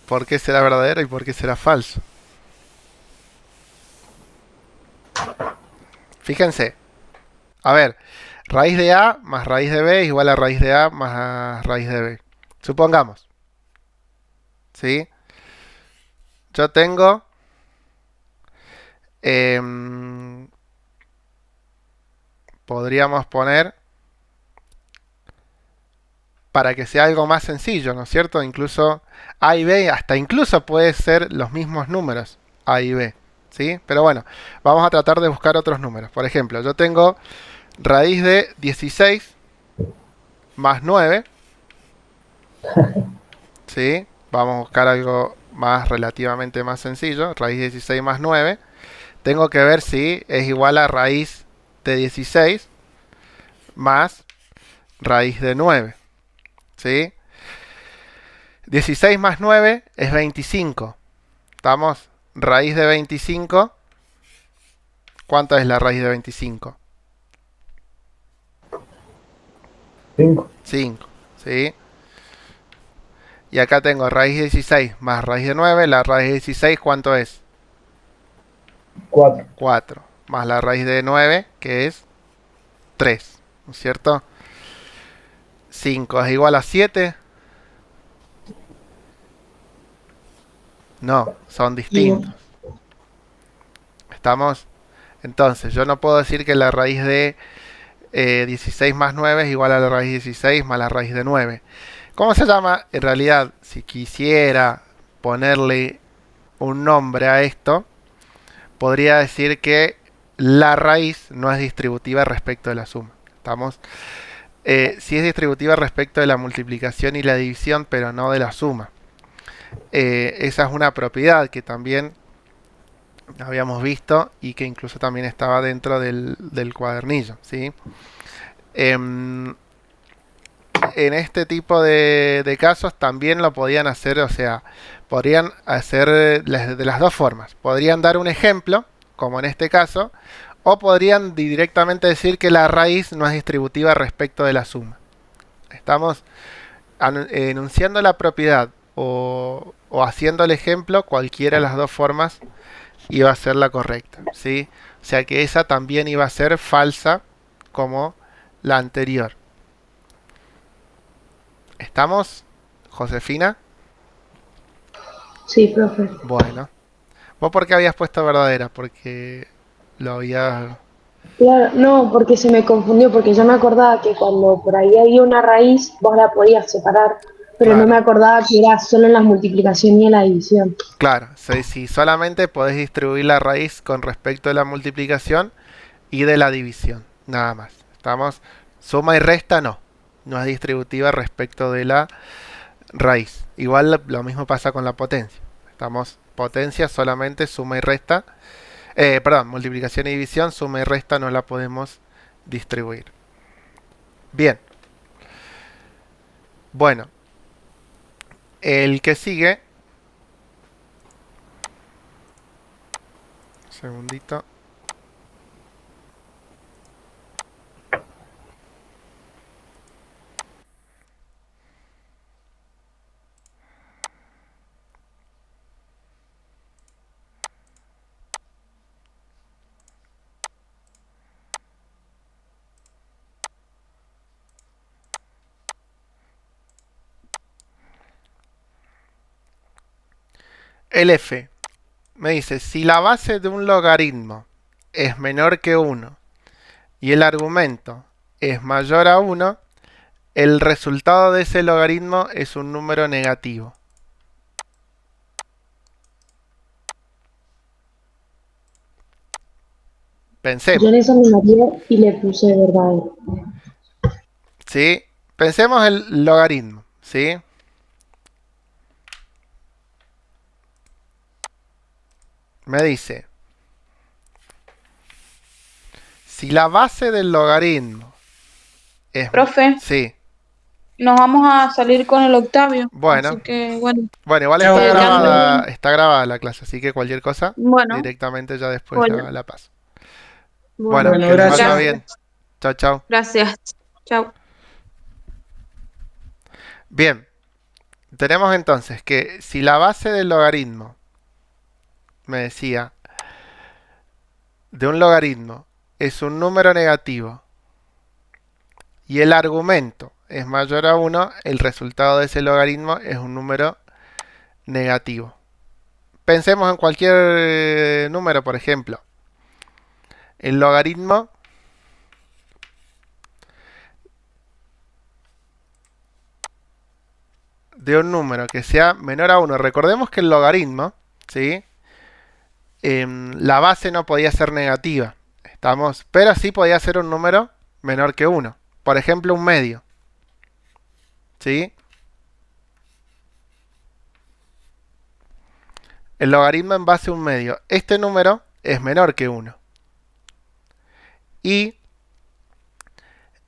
¿por qué será verdadero y por qué será falso? Fíjense. A ver, raíz de A más raíz de B es igual a raíz de A más raíz de B. Supongamos. ¿Sí? Yo tengo podríamos poner para que sea algo más sencillo, ¿no es cierto? Incluso A y B, hasta incluso puede ser los mismos números, A y B, ¿sí? Pero bueno, vamos a tratar de buscar otros números. Por ejemplo, yo tengo raíz de 16 más 9, ¿sí? Vamos a buscar algo más relativamente más sencillo, raíz de 16 más 9. Tengo que ver si es igual a raíz de 16 más raíz de 9. ¿Sí? 16 más 9 es 25. ¿Estamos? Raíz de 25. ¿Cuánto es la raíz de 25? 5. 5. ¿Sí? Y acá tengo raíz de 16 más raíz de 9. La raíz de 16, ¿cuánto es? 4. 4. Más la raíz de 9, que es 3. ¿No es cierto? 5 es igual a 7. No, son distintos. ¿Estamos? Entonces, yo no puedo decir que la raíz de 16 más 9 es igual a la raíz de 16 más la raíz de 9. ¿Cómo se llama? En realidad, si quisiera ponerle un nombre a esto, podría decir que la raíz no es distributiva respecto de la suma. ¿Estamos? Sí es distributiva respecto de la multiplicación y la división, pero no de la suma. Esa es una propiedad que también habíamos visto y que incluso también estaba dentro del cuadernillo, ¿sí? En este tipo de casos también lo podían hacer, o sea, podrían hacer de las dos formas. Podrían dar un ejemplo, como en este caso, o podrían directamente decir que la raíz no es distributiva respecto de la suma. Estamos enunciando la propiedad o haciendo el ejemplo, cualquiera de las dos formas iba a ser la correcta, ¿sí? O sea que esa también iba a ser falsa como la anterior. ¿Estamos, Josefina? Sí, profe. Bueno. ¿Vos por qué habías puesto verdadera? Porque lo había... Claro, no, porque se me confundió, porque yo me acordaba que cuando por ahí había una raíz, vos la podías separar, pero no Claro. me acordaba que era solo en la multiplicación y en la división. Claro, si solamente podés distribuir la raíz con respecto de la multiplicación y de la división, nada más. ¿Estamos? Suma y resta no. No es distributiva respecto de la raíz. Igual lo mismo pasa con la potencia. Estamos potencia solamente suma y resta. Perdón, multiplicación y división, suma y resta no la podemos distribuir. Bien. Bueno, el que sigue. Un segundito. El f me dice, si la base de un logaritmo es menor que 1 y el argumento es mayor a 1, el resultado de ese logaritmo es un número negativo. Pensemos, Yo en esa me mareé y le puse verdadero. ¿sí? Pensemos el logaritmo, ¿sí? Me dice, si la base del logaritmo es... Profe, Sí, nos vamos a salir con el Octavio. bueno. Así que, bueno. Bueno, igual Chao. está grabada la clase, así que cualquier cosa Bueno, directamente ya después bueno, la paso. bueno. Bueno, Bueno, que les vaya gracias. bien. Chao, chao. Gracias. Chao. Bien, tenemos entonces que si la base del logaritmo, me decía, de un logaritmo es un número negativo y el argumento es mayor a 1, el resultado de ese logaritmo es un número negativo. Pensemos en cualquier número, por ejemplo. El logaritmo de un número que sea menor a 1. Recordemos que el logaritmo, ¿sí? La base no podía ser negativa. ¿Estamos? Pero sí podía ser un número menor que 1. Por ejemplo, un medio. ¿Sí? El logaritmo en base a un medio. Este número es menor que 1. Y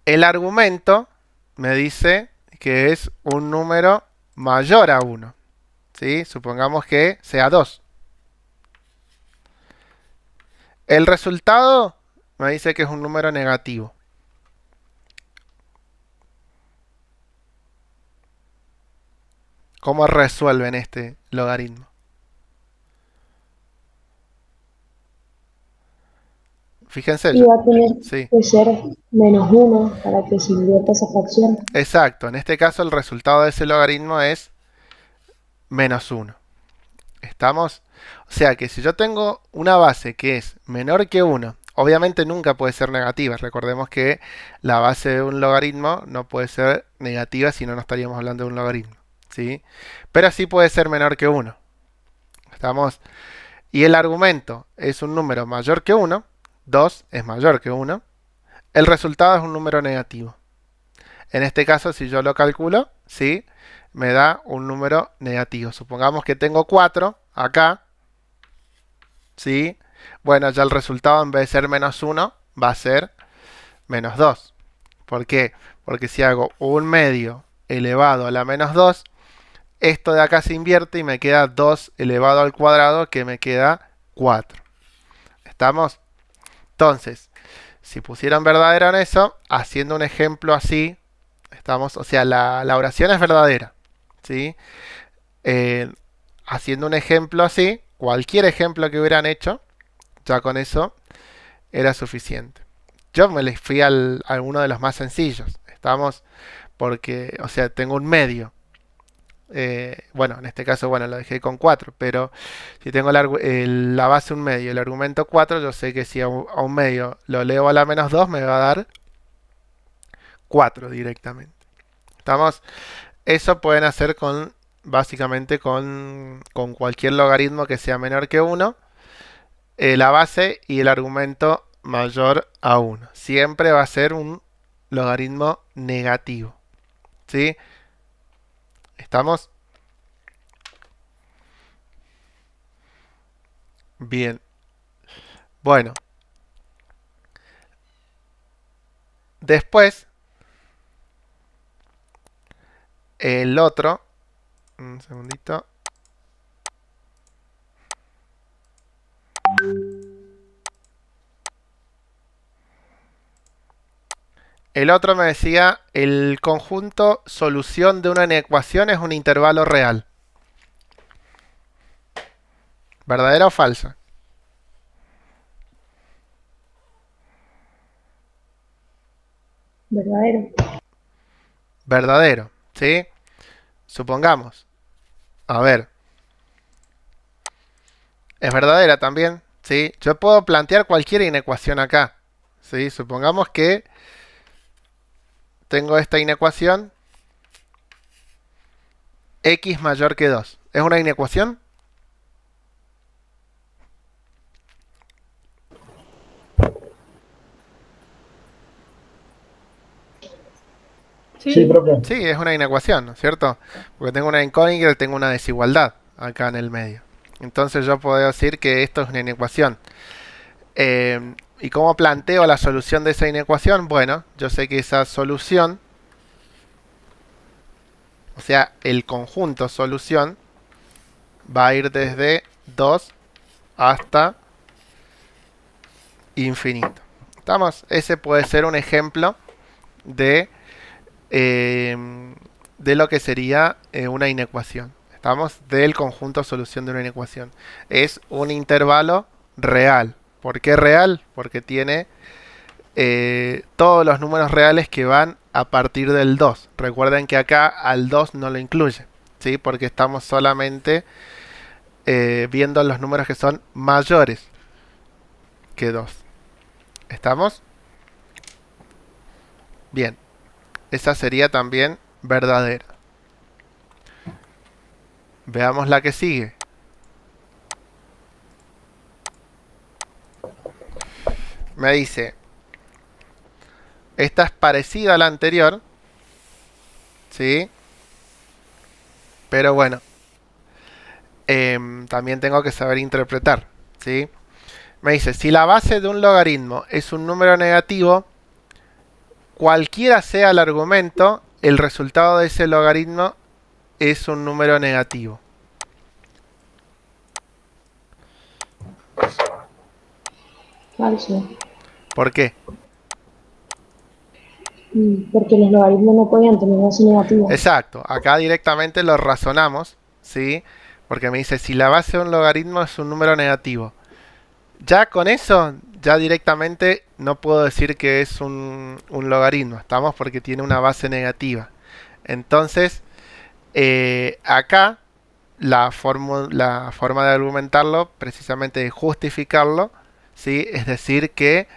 el argumento me dice que es un número mayor a 1. ¿Sí? Supongamos que sea 2. El resultado me dice que es un número negativo. ¿Cómo resuelven este logaritmo? Fíjense. Y va a tener Sí, que ser -1 para que se invierta esa fracción. exacto. En este caso el resultado de ese logaritmo es -1. ¿Estamos? O sea que si yo tengo una base que es menor que 1, obviamente nunca puede ser negativa. Recordemos que la base de un logaritmo no puede ser negativa si no, no estaríamos hablando de un logaritmo. ¿Sí? Pero sí puede ser menor que 1. ¿Estamos? Y el argumento es un número mayor que 1, 2 es mayor que 1, el resultado es un número negativo. En este caso, si yo lo calculo, ¿sí? Me da un número negativo. Supongamos que tengo 4 acá, ¿sí? Bueno, ya el resultado en vez de ser -1 va a ser -2. ¿Por qué? Porque si hago un medio elevado a la -2, esto de acá se invierte y me queda 2 elevado al cuadrado, que me queda 4. ¿Estamos? Entonces, si pusieron verdadero en eso, haciendo un ejemplo así, estamos, o sea, la oración es verdadera, ¿sí? Haciendo un ejemplo así, cualquier ejemplo que hubieran hecho, ya con eso era suficiente. Yo me les fui a uno de los más sencillos, estamos, porque, o sea, tengo un medio. Bueno, en este caso, bueno, lo dejé con 4, pero si tengo la base un medio y el argumento 4, yo sé que si a un medio lo elevo a la -2 me va a dar 4 directamente. ¿Estamos? Eso pueden hacer con, básicamente con cualquier logaritmo que sea menor que 1, la base y el argumento mayor a 1. Siempre va a ser un logaritmo negativo. ¿Sí? ¿Estamos? Bien. Bueno. Después, el otro. Un segundito. El otro me decía, el conjunto solución de una ecuación es un intervalo real. ¿Verdadera o falsa? Verdadero. Verdadero, ¿sí? Supongamos. A ver. Es verdadera también, ¿sí? Yo puedo plantear cualquier inecuación acá, ¿sí? Supongamos que tengo esta inecuación x mayor que 2. ¿Es una inecuación? Sí, Sí, profe. Sí, es una inecuación, ¿no es cierto? Porque tengo una incógnita y tengo una desigualdad acá en el medio. Entonces yo puedo decir que esto es una inecuación. ¿Y cómo planteo la solución de esa inecuación? Bueno, yo sé que esa solución, o sea, el conjunto solución, va a ir desde 2 hasta infinito. ¿Estamos? Ese puede ser un ejemplo de, de lo que sería una inecuación. Estamos del conjunto solución de una inecuación. Es un intervalo real. ¿Por qué real? Porque tiene todos los números reales que van a partir del 2. Recuerden que acá al 2 no lo incluye, ¿sí? Porque estamos solamente viendo los números que son mayores que 2. ¿Estamos? Bien. Esa sería también verdadera. Veamos la que sigue. Me dice, esta es parecida a la anterior, ¿sí? Pero bueno, también tengo que saber interpretar, ¿sí? Me dice, si la base de un logaritmo es un número negativo, cualquiera sea el argumento, el resultado de ese logaritmo es un número negativo. Falso. ¿Por qué? Porque los logaritmos no podían tener base negativa. Exacto, acá directamente lo razonamos, ¿sí? Porque me dice, si la base de un logaritmo es un número negativo. Ya con eso, ya directamente no puedo decir que es un logaritmo, ¿estamos? Porque tiene una base negativa. Entonces, acá la forma de argumentarlo, precisamente de justificarlo, ¿sí? Es decir que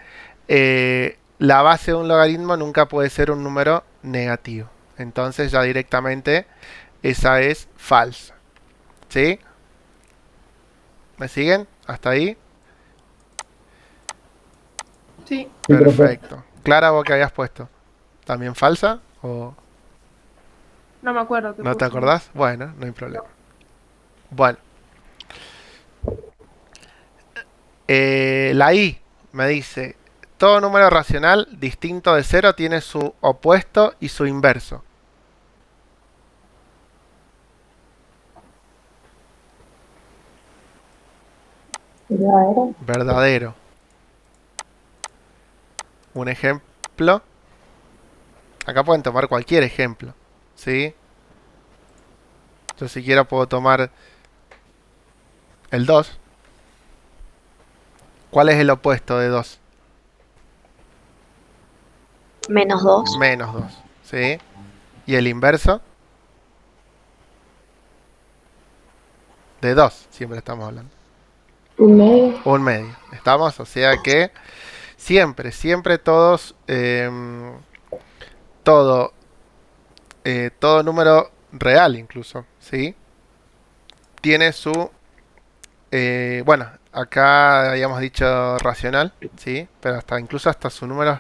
la base de un logaritmo nunca puede ser un número negativo. Entonces ya directamente esa es falsa. ¿Sí? ¿Me siguen? ¿Hasta ahí? sí. Sí, profe. Perfecto. Clara, ¿vos qué habías puesto? ¿También falsa? ¿O No me acuerdo qué no te puse. acordás? Bueno, no hay problema. Bueno. La I me dice, todo número racional distinto de cero tiene su opuesto y su inverso. Verdadero. Verdadero. Un ejemplo. Acá pueden tomar cualquier ejemplo, ¿sí? Yo si quiero puedo tomar el 2. ¿Cuál es el opuesto de 2? Menos 2. Menos 2, ¿sí? ¿Y el inverso? De 2, siempre estamos hablando. Un medio. Un medio. ¿Estamos? O sea que siempre, siempre todos, todo, todo número real incluso, ¿sí? Tiene su, bueno, acá habíamos dicho racional, ¿sí? Pero hasta incluso hasta su número,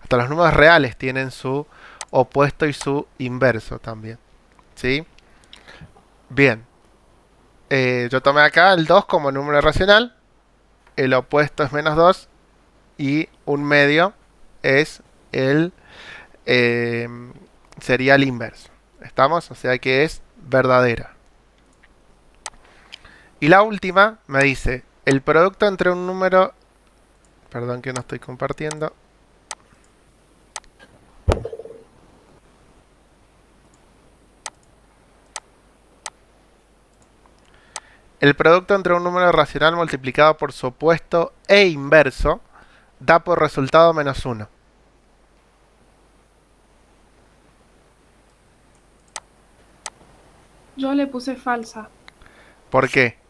hasta los números reales tienen su opuesto y su inverso también, ¿sí? Bien. Yo tomé acá el 2 como número racional, el opuesto es menos 2 y un medio es sería el inverso. ¿Estamos? O sea que es verdadera. Y la última me dice, el producto entre un número... Perdón que no estoy compartiendo. El producto entre un número racional multiplicado por su opuesto e inverso da por resultado menos 1. Yo le puse falsa, ¿Por qué?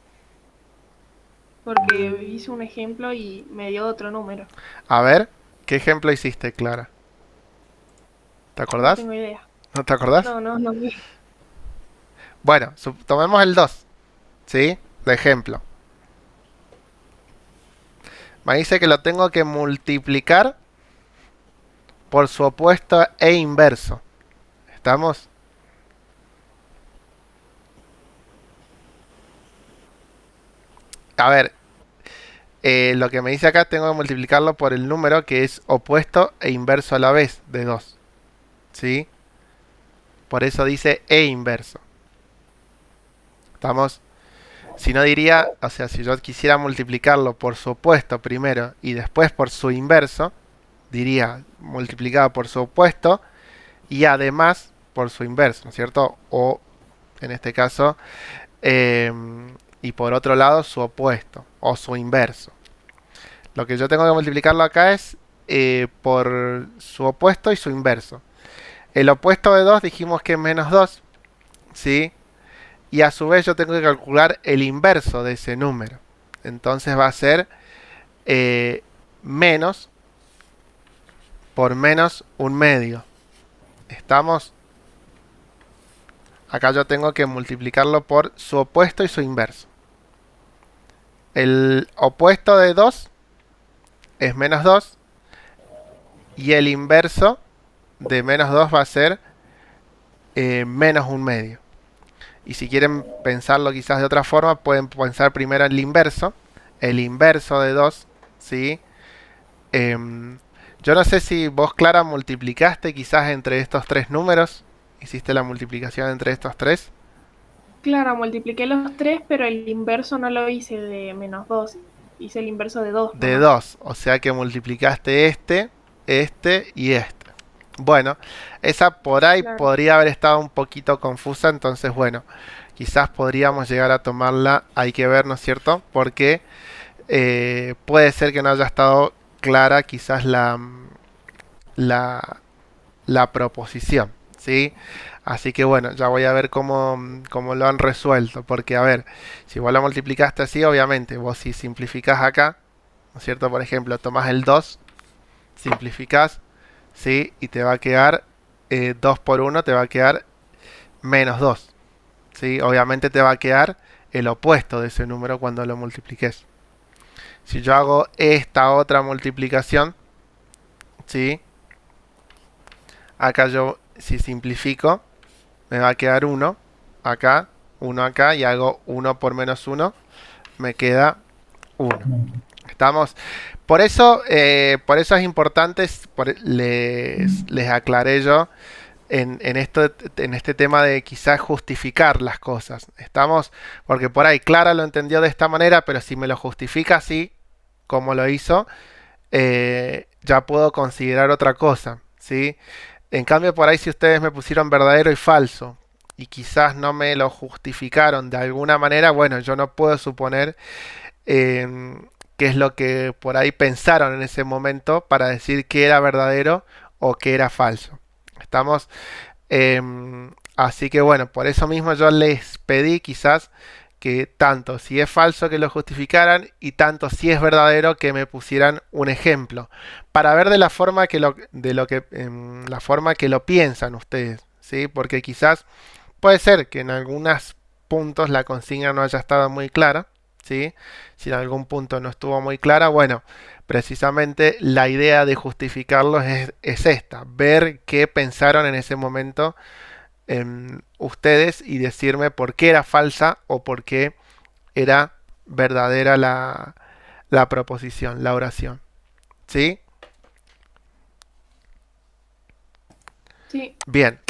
porque hice un ejemplo y me dio otro número. A ver, ¿qué ejemplo hiciste, Clara? ¿Te No acordás? tengo idea. ¿No te acordás? No. Bueno, tomemos el 2, ¿sí? De ejemplo. Me dice que lo tengo que multiplicar por su opuesto e inverso. ¿Estamos? A ver, lo que me dice acá tengo que multiplicarlo por el número que es opuesto e inverso a la vez de 2. ¿Sí? Por eso dice e inverso. ¿Estamos? Si no diría, o sea, si yo quisiera multiplicarlo por su opuesto primero y después por su inverso, diría multiplicado por su opuesto y además por su inverso, ¿no es cierto? O en este caso, y por otro lado su opuesto o su inverso. Lo que yo tengo que multiplicarlo acá es por su opuesto y su inverso. El opuesto de 2 dijimos que es menos 2, ¿sí? Y a su vez yo tengo que calcular el inverso de ese número. Entonces va a ser menos por menos un medio. ¿Estamos? Acá yo tengo que multiplicarlo por su opuesto y su inverso. El opuesto de 2 es menos 2. Y el inverso de menos 2 va a ser menos un medio. Y si quieren pensarlo quizás de otra forma, pueden pensar primero en el inverso. El inverso de 2, ¿sí? Yo no sé si vos, Clara, multiplicaste quizás entre estos tres números. ¿Hiciste la multiplicación entre estos tres? Claro, multipliqué los 3, pero el inverso no lo hice de menos 2. Hice el inverso de 2 De nomás. 2. O sea que multiplicaste este y este. Bueno, esa por ahí Claro. podría haber estado un poquito confusa. Entonces, bueno, quizás podríamos llegar a tomarla. Hay que ver, ¿no es cierto? Porque puede ser que no haya estado clara quizás la proposición, ¿sí? Así que bueno, ya voy a ver cómo lo han resuelto. Porque, a ver, si vos lo multiplicaste así, obviamente, vos si simplificás acá, ¿no es cierto? Por ejemplo, tomás el 2, simplificás, ¿sí? Y te va a quedar 2 por 1, te va a quedar menos 2, ¿sí? Obviamente te va a quedar el opuesto de ese número cuando lo multipliques. Si yo hago esta otra multiplicación, ¿sí? Acá yo, si simplifico, me va a quedar 1 acá, 1 acá, y hago 1 por menos 1, me queda 1. ¿Estamos? Por eso es importante, les aclaré yo en este tema de quizás justificar las cosas. ¿Estamos? Porque por ahí Clara lo entendió de esta manera, pero si me lo justifica así, como lo hizo, ya puedo considerar otra cosa, ¿sí? En cambio, por ahí si ustedes me pusieron verdadero y falso y quizás no me lo justificaron de alguna manera, bueno, yo no puedo suponer qué es lo que por ahí pensaron en ese momento para decir que era verdadero o que era falso. ¿Estamos? Así que bueno, por eso mismo yo les pedí quizás que tanto si es falso que lo justificaran y tanto si es verdadero que me pusieran un ejemplo para ver de la forma la forma que lo piensan ustedes, ¿sí? Porque quizás puede ser que en algunos puntos la consigna no haya estado muy clara, ¿sí? Si en algún punto no estuvo muy clara, bueno, precisamente la idea de justificarlos es esta, ver qué pensaron en ese momento ustedes y decirme por qué era falsa o por qué era verdadera la proposición, la oración. ¿Sí? Sí. Bien.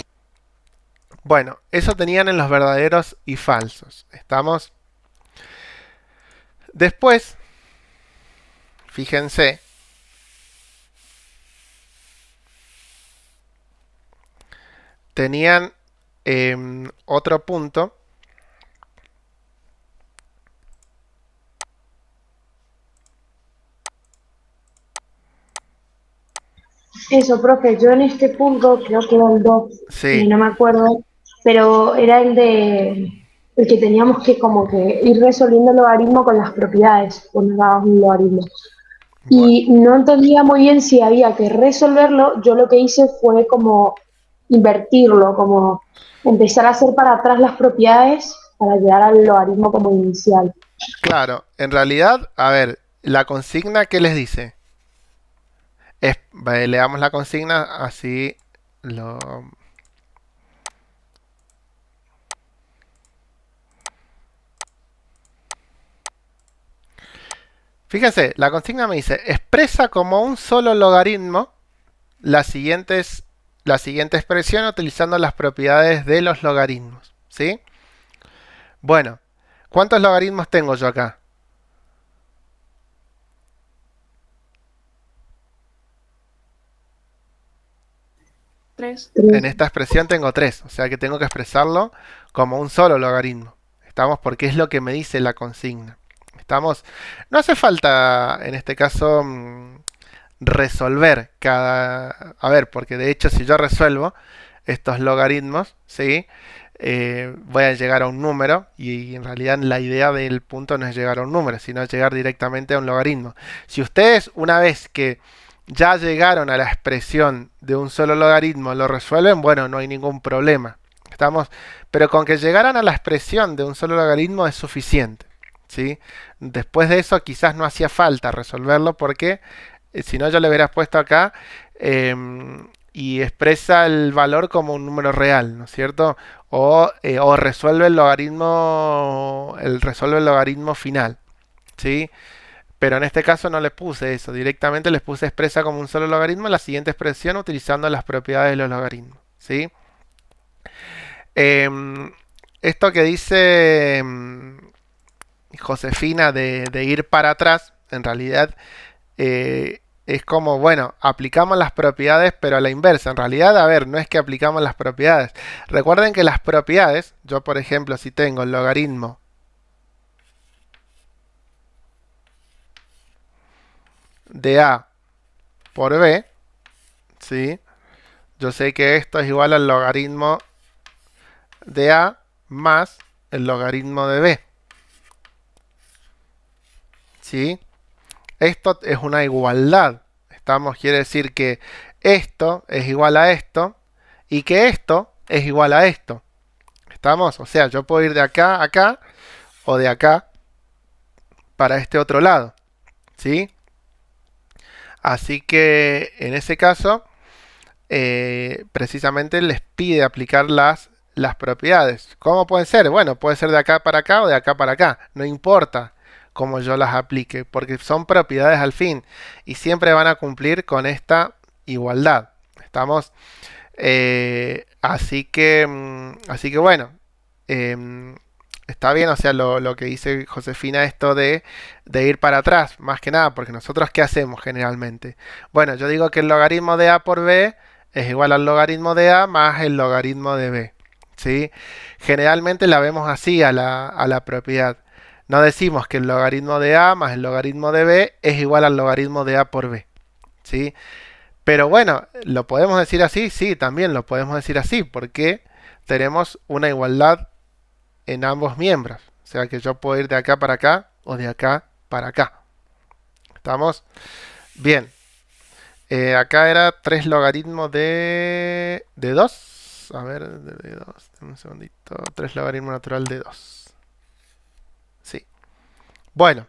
Bueno, eso tenían en los verdaderos y falsos. ¿Estamos? Después, fíjense, tenían otro punto. Eso, profe, yo en este punto creo que era el 2, Sí, no me acuerdo, pero era el que teníamos que como que ir resolviendo el logaritmo con las propiedades, cuando dábamos un logaritmo. bueno, Y no entendía muy bien si había que resolverlo, yo lo que hice fue como invertirlo, como empezar a hacer para atrás las propiedades para llegar al logaritmo como inicial. claro, en realidad, a ver, la consigna, ¿qué les dice? Leamos la consigna, así lo... Fíjense, la consigna me dice, expresa como un solo logaritmo la la siguiente expresión utilizando las propiedades de los logaritmos. ¿Sí? Bueno, ¿cuántos logaritmos tengo yo acá? 3. En esta expresión tengo 3, o sea que tengo que expresarlo como un solo logaritmo. ¿Estamos? Porque es lo que me dice la consigna. ¿Estamos? No hace falta, en este caso, resolver cada... A ver, porque de hecho si yo resuelvo estos logaritmos, ¿sí? Voy a llegar a un número y en realidad la idea del punto no es llegar a un número, sino llegar directamente a un logaritmo. Si ustedes una vez que ya llegaron a la expresión de un solo logaritmo lo resuelven, bueno, no hay ningún problema. ¿Estamos? Pero con que llegaran a la expresión de un solo logaritmo es suficiente. ¿Sí? Después de eso quizás no hacía falta resolverlo porque si no yo le hubiera puesto acá y expresa el valor como un número real, ¿no es cierto? O resuelve el logaritmo final, ¿sí? Pero en este caso no les puse eso, directamente les puse expresa como un solo logaritmo la siguiente expresión utilizando las propiedades de los logaritmos, ¿sí? Em, Esto que dice Josefina de ir para atrás, en realidad es como, bueno, aplicamos las propiedades, pero a la inversa. En realidad, a ver, no es que aplicamos las propiedades. Recuerden que las propiedades, yo por ejemplo, si tengo el logaritmo de A por B, ¿sí? Yo sé que esto es igual al logaritmo de A más el logaritmo de B, ¿sí? Esto es una igualdad. Estamos, quiere decir que esto es igual a esto y que esto es igual a esto. ¿Estamos? O sea, yo puedo ir de acá a acá o de acá para este otro lado. ¿Sí? Así que en ese caso, precisamente les pide aplicar las propiedades. ¿Cómo pueden ser? Bueno, puede ser de acá para acá o de acá para acá. No importa cómo yo las aplique, porque son propiedades al fin y siempre van a cumplir con esta igualdad. ¿Estamos? Así que bueno, está bien, o sea, lo que dice Josefina, esto de ir para atrás, más que nada, porque nosotros, ¿qué hacemos generalmente? Bueno, yo digo que el logaritmo de A por B es igual al logaritmo de A más el logaritmo de B, ¿sí? Generalmente la vemos así a la propiedad. No decimos que el logaritmo de A más el logaritmo de B es igual al logaritmo de A por B, ¿sí? Pero bueno, ¿lo podemos decir así? Sí, también lo podemos decir así, porque tenemos una igualdad en ambos miembros. O sea que yo puedo ir de acá para acá o de acá para acá. ¿Estamos? Bien. Acá era 3 logaritmos de 2. A ver, de 2. Un segundito. 3 logaritmos natural de 2. Sí. Bueno.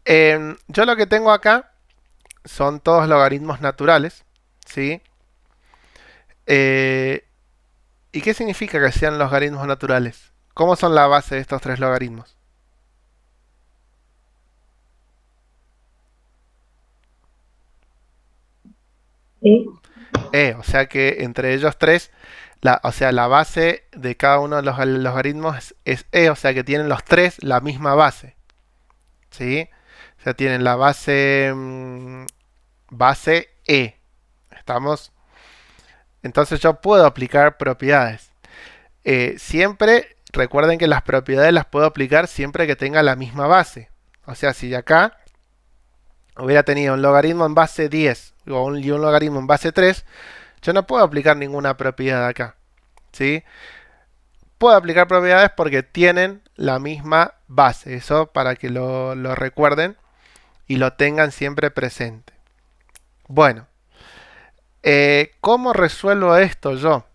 Yo lo que tengo acá son todos logaritmos naturales. ¿Sí? ¿Y qué significa que sean logaritmos naturales? ¿Cómo son la base de estos 3 logaritmos? ¿eh? O sea que entre ellos tres, o sea, la base de cada uno de los logaritmos es E, o sea que tienen los tres la misma base. ¿Sí? O sea, tienen la base, base E. ¿Estamos? Entonces yo puedo aplicar propiedades. Siempre, recuerden que las propiedades las puedo aplicar siempre que tenga la misma base. O sea, si de acá hubiera tenido un logaritmo en base 10 y un logaritmo en base 3, yo no puedo aplicar ninguna propiedad acá. ¿Sí? Puedo aplicar propiedades porque tienen la misma base. Eso para que lo recuerden y lo tengan siempre presente. Bueno, ¿cómo resuelvo esto yo?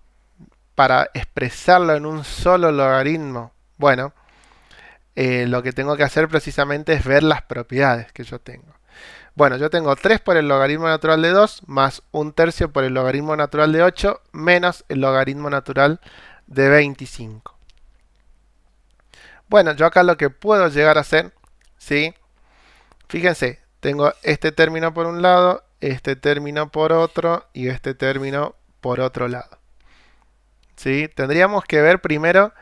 Para expresarlo en un solo logaritmo. Bueno, lo que tengo que hacer precisamente es ver las propiedades que yo tengo. Bueno, yo tengo 3 por el logaritmo natural de 2 más 1/3 por el logaritmo natural de 8 menos el logaritmo natural de 25. Bueno, yo acá lo que puedo llegar a hacer, ¿sí? Fíjense, tengo este término por un lado, este término por otro y este término por otro lado. ¿Sí? Tendríamos que ver primero,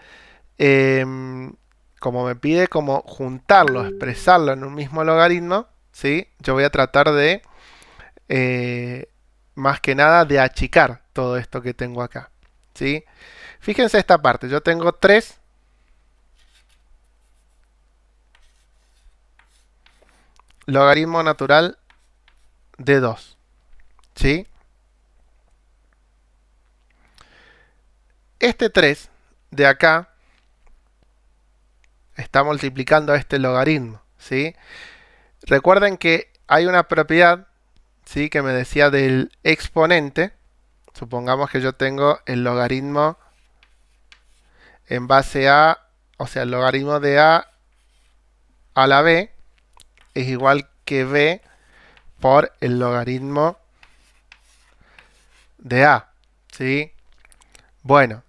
como me pide, como juntarlo, expresarlo en un mismo logaritmo. ¿Sí? Yo voy a tratar de, más que nada, de achicar todo esto que tengo acá. ¿Sí? Fíjense esta parte, yo tengo 3 logaritmo natural de 2. ¿Sí? Este 3 de acá está multiplicando a este logaritmo. ¿Sí? Recuerden que hay una propiedad, ¿sí?, que me decía del exponente. Supongamos que yo tengo el logaritmo en base a, o sea, el logaritmo de a la b es igual que b por el logaritmo de a. ¿Sí? Bueno,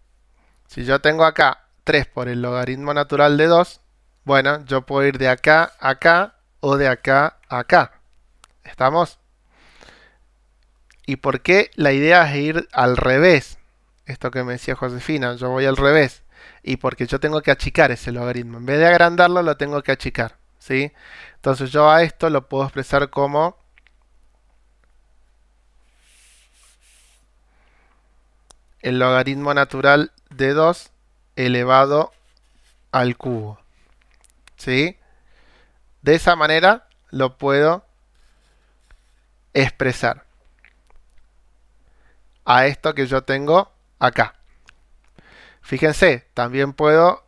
si yo tengo acá 3 por el logaritmo natural de 2, bueno, yo puedo ir de acá a acá o de acá a acá. ¿Estamos? ¿Y por qué la idea es ir al revés? Esto que me decía Josefina, yo voy al revés. Y porque yo tengo que achicar ese logaritmo. En vez de agrandarlo, lo tengo que achicar. ¿Sí? Entonces yo a esto lo puedo expresar como el logaritmo natural de 2 elevado al cubo. ¿Sí? De esa manera lo puedo expresar a esto que yo tengo acá. Fíjense, también puedo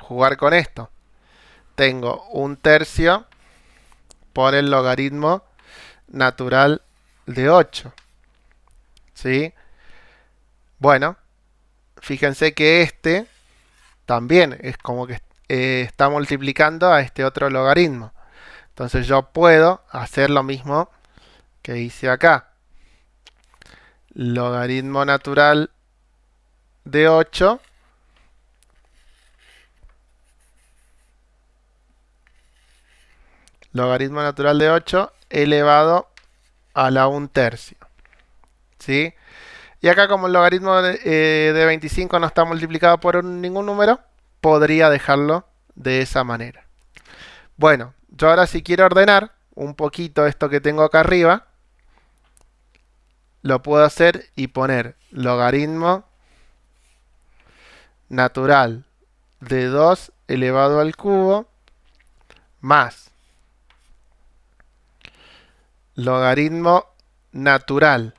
jugar con esto. Tengo 1/3 por el logaritmo natural de 8. ¿Sí? Bueno, fíjense que este también es como que está multiplicando a este otro logaritmo. Entonces yo puedo hacer lo mismo que hice acá. Logaritmo natural de 8 logaritmo natural de 8 elevado a la 1/3. ¿Sí? Y acá, como el logaritmo de 25 no está multiplicado por ningún número, podría dejarlo de esa manera. Bueno, yo ahora, si quiero ordenar un poquito esto que tengo acá arriba, lo puedo hacer y poner logaritmo natural de 2 elevado al cubo más logaritmo natural.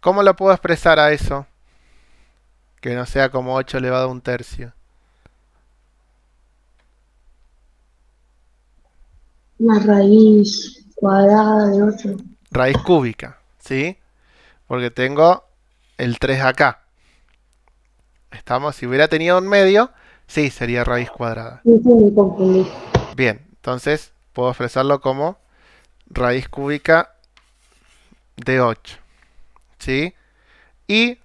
¿Cómo lo puedo expresar a eso? Que no sea como 8 elevado a 1/3. Una raíz cuadrada de 8. Raíz cúbica, ¿sí? Porque tengo el 3 acá. ¿Estamos? Si hubiera tenido un medio, sí, sería raíz cuadrada. Sí, sí, me confundí. Bien, entonces puedo expresarlo como raíz cúbica de 8. ¿Sí? Y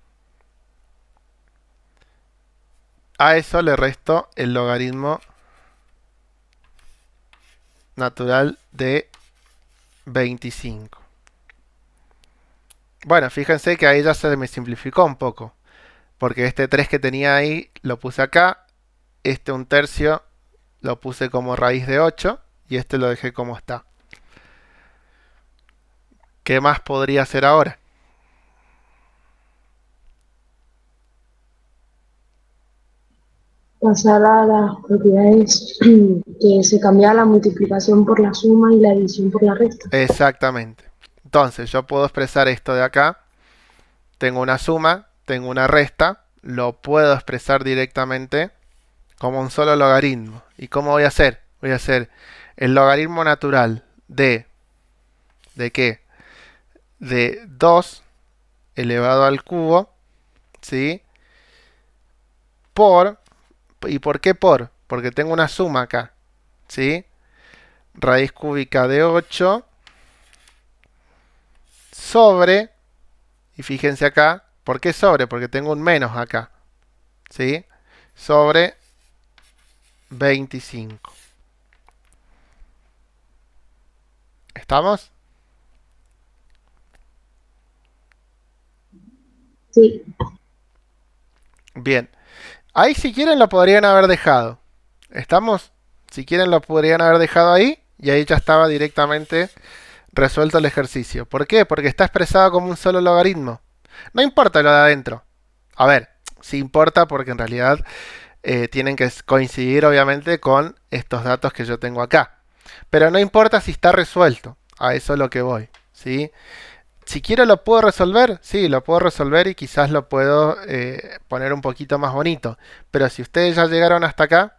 a eso le resto el logaritmo natural de 25. Bueno, fíjense que ahí ya se me simplificó un poco. Porque este 3 que tenía ahí lo puse acá. Este 1/3 lo puse como raíz de 8. Y este lo dejé como está. ¿Qué más podría hacer ahora? Pasar a las propiedades que se cambiaba la multiplicación por la suma y la división por la resta. Exactamente. Entonces yo puedo expresar esto de acá. Tengo una suma, tengo una resta. Lo puedo expresar directamente como un solo logaritmo. ¿Y cómo voy a hacer? Voy a hacer el logaritmo natural ¿de qué? De 2 elevado al cubo, ¿sí? ¿Y por qué por? Porque tengo una suma acá, ¿sí? Raíz cúbica de 8 sobre, y fíjense acá, ¿por qué sobre? Porque tengo un menos acá, ¿sí? Sobre 25. ¿Estamos? Sí, Bien. Ahí si quieren lo podrían haber dejado. ¿Estamos? Si quieren lo podrían haber dejado ahí y ahí ya estaba directamente resuelto el ejercicio. ¿Por qué? Porque está expresado como un solo logaritmo. No importa lo de adentro. A ver, sí importa porque en realidad tienen que coincidir obviamente con estos datos que yo tengo acá. Pero no importa si está resuelto. A eso es lo que voy. ¿Sí? Si quiero lo puedo resolver. Sí, lo puedo resolver y quizás lo puedo poner un poquito más bonito. Pero si ustedes ya llegaron hasta acá,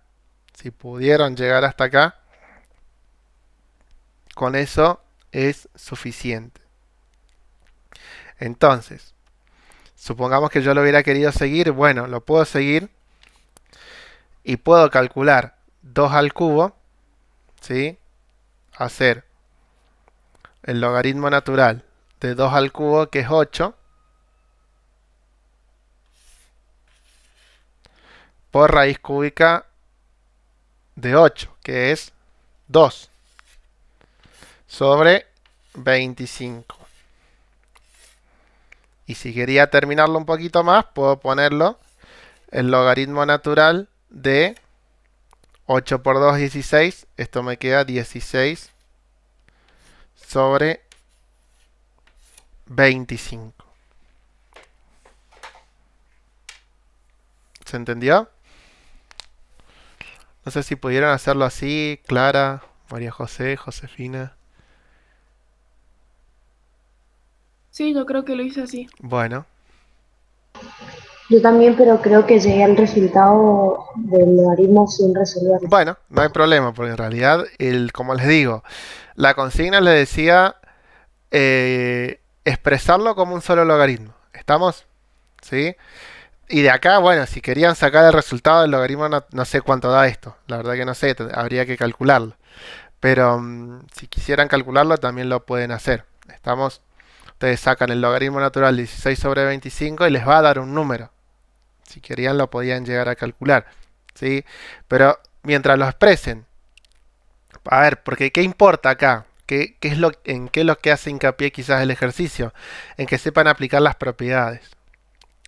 si pudieron llegar hasta acá, con eso es suficiente. Entonces, supongamos que yo lo hubiera querido seguir. Bueno, lo puedo seguir y puedo calcular 2 al cubo, ¿sí? Hacer el logaritmo natural de 2 al cubo, que es 8, por raíz cúbica de 8, que es 2, sobre 25. Y si quería terminarlo un poquito más, puedo ponerlo el logaritmo natural de 8 por 2, 16. Esto me queda 16 sobre 25. ¿Se entendió? No sé si pudieron hacerlo así, Clara, María José, Josefina. Sí, yo creo que lo hice así. Bueno, yo también, pero creo que llegué al resultado del logaritmo sin resolverlo. bueno, no hay problema, porque en realidad, como les digo, la consigna les decía expresarlo como un solo logaritmo. ¿Estamos? ¿Sí? Y de acá, bueno, si querían sacar el resultado del logaritmo, no sé cuánto da esto. La verdad que no sé, habría que calcularlo. Pero si quisieran calcularlo, también lo pueden hacer. ¿Estamos? Ustedes sacan el logaritmo natural 16 sobre 25 y les va a dar un número. Si querían, lo podían llegar a calcular. ¿Sí? Pero mientras lo expresen, a ver, porque ¿qué importa acá? ¿En qué es lo que hace hincapié quizás el ejercicio? En que sepan aplicar las propiedades.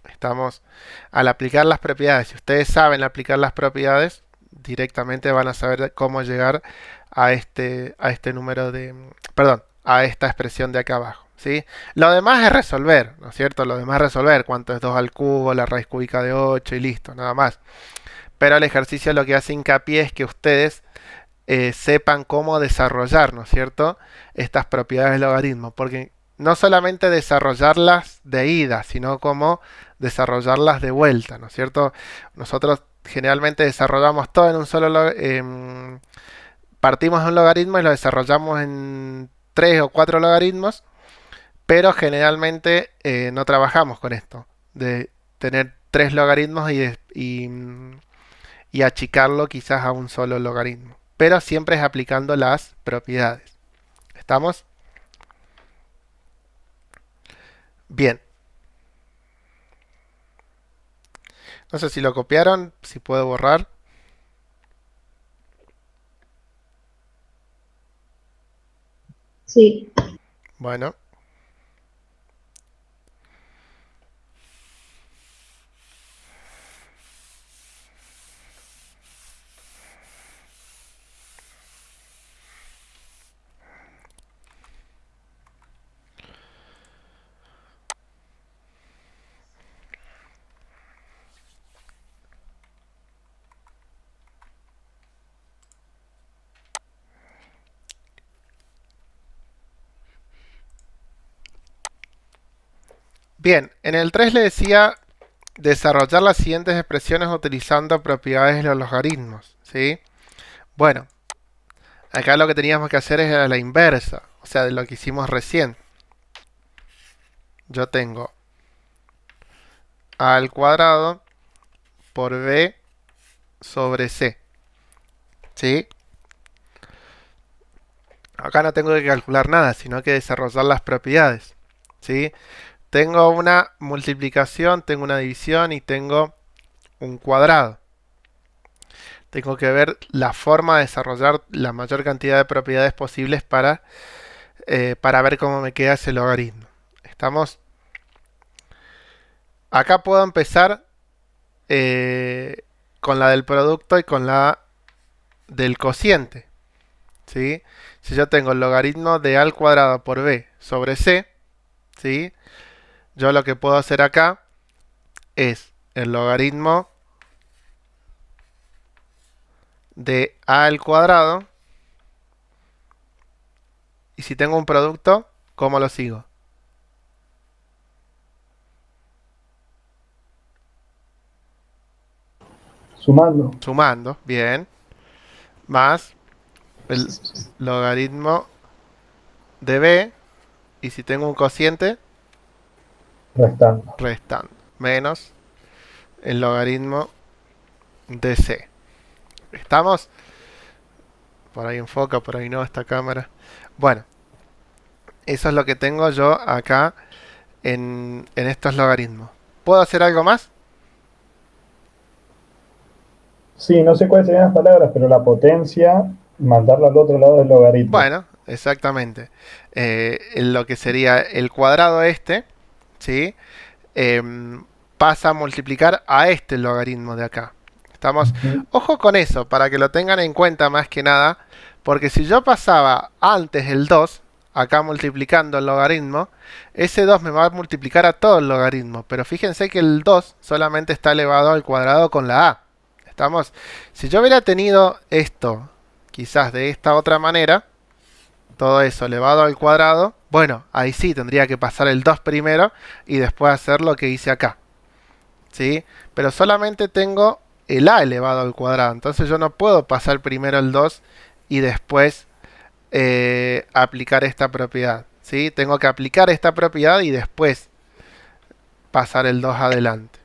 Estamos al aplicar las propiedades. Si ustedes saben aplicar las propiedades, directamente van a saber cómo llegar a este número de, perdón, a esta expresión de acá abajo. ¿Sí? Lo demás es resolver, ¿no es cierto? Lo demás es resolver. ¿Cuánto es 2 al cubo? La raíz cúbica de 8 y listo, nada más. Pero el ejercicio lo que hace hincapié es que ustedes sepan cómo desarrollar, ¿no es cierto?, estas propiedades del logaritmo, porque no solamente desarrollarlas de ida, sino cómo desarrollarlas de vuelta, ¿no es cierto? Nosotros generalmente desarrollamos todo en un solo partimos de un logaritmo y lo desarrollamos en 3 o 4 logaritmos, pero generalmente no trabajamos con esto, de tener 3 logaritmos y achicarlo quizás a un solo logaritmo. Pero siempre es aplicando las propiedades. ¿Estamos? Bien. No sé si lo copiaron, si puedo borrar. Sí. Bueno, bien, en el 3 le decía desarrollar las siguientes expresiones utilizando propiedades de los logaritmos, ¿sí? Bueno, acá lo que teníamos que hacer es la inversa, o sea, de lo que hicimos recién. Yo tengo a al cuadrado por b sobre c, ¿sí? Acá no tengo que calcular nada, sino que desarrollar las propiedades, ¿sí? Tengo una multiplicación, tengo una división y tengo un cuadrado. Tengo que ver la forma de desarrollar la mayor cantidad de propiedades posibles para ver cómo me queda ese logaritmo. ¿Estamos? Acá puedo empezar con la del producto y con la del cociente, ¿sí? Si yo tengo el logaritmo de a al cuadrado por b sobre c, ¿sí? Yo lo que puedo hacer acá es el logaritmo de a al cuadrado. Y si tengo un producto, ¿cómo lo sigo? Sumando. Sumando, bien. Más el logaritmo de b. Y si tengo un cociente, Restando. restando. Menos el logaritmo de c. ¿Estamos? Por ahí enfoca, por ahí no, esta cámara. Bueno, eso es lo que tengo yo acá en estos logaritmos. ¿Puedo hacer algo más? Sí, no sé cuáles serían las palabras, pero la potencia, mandarla al otro lado del logaritmo. Bueno, exactamente. Lo que sería el cuadrado este, ¿sí? Pasa a multiplicar a este logaritmo de acá. ¿Estamos? Ujú. Ojo con eso, para que lo tengan en cuenta más que nada, porque si yo pasaba antes el 2, acá multiplicando el logaritmo, ese 2 me va a multiplicar a todo el logaritmo, pero fíjense que el 2 solamente está elevado al cuadrado con la a. ¿Estamos? Si yo hubiera tenido esto, quizás de esta otra manera, todo eso elevado al cuadrado, bueno, ahí sí tendría que pasar el 2 primero y después hacer lo que hice acá, ¿sí? Pero solamente tengo el a elevado al cuadrado, entonces yo no puedo pasar primero el 2 y después aplicar esta propiedad, ¿sí? Tengo que aplicar esta propiedad y después pasar el 2 adelante.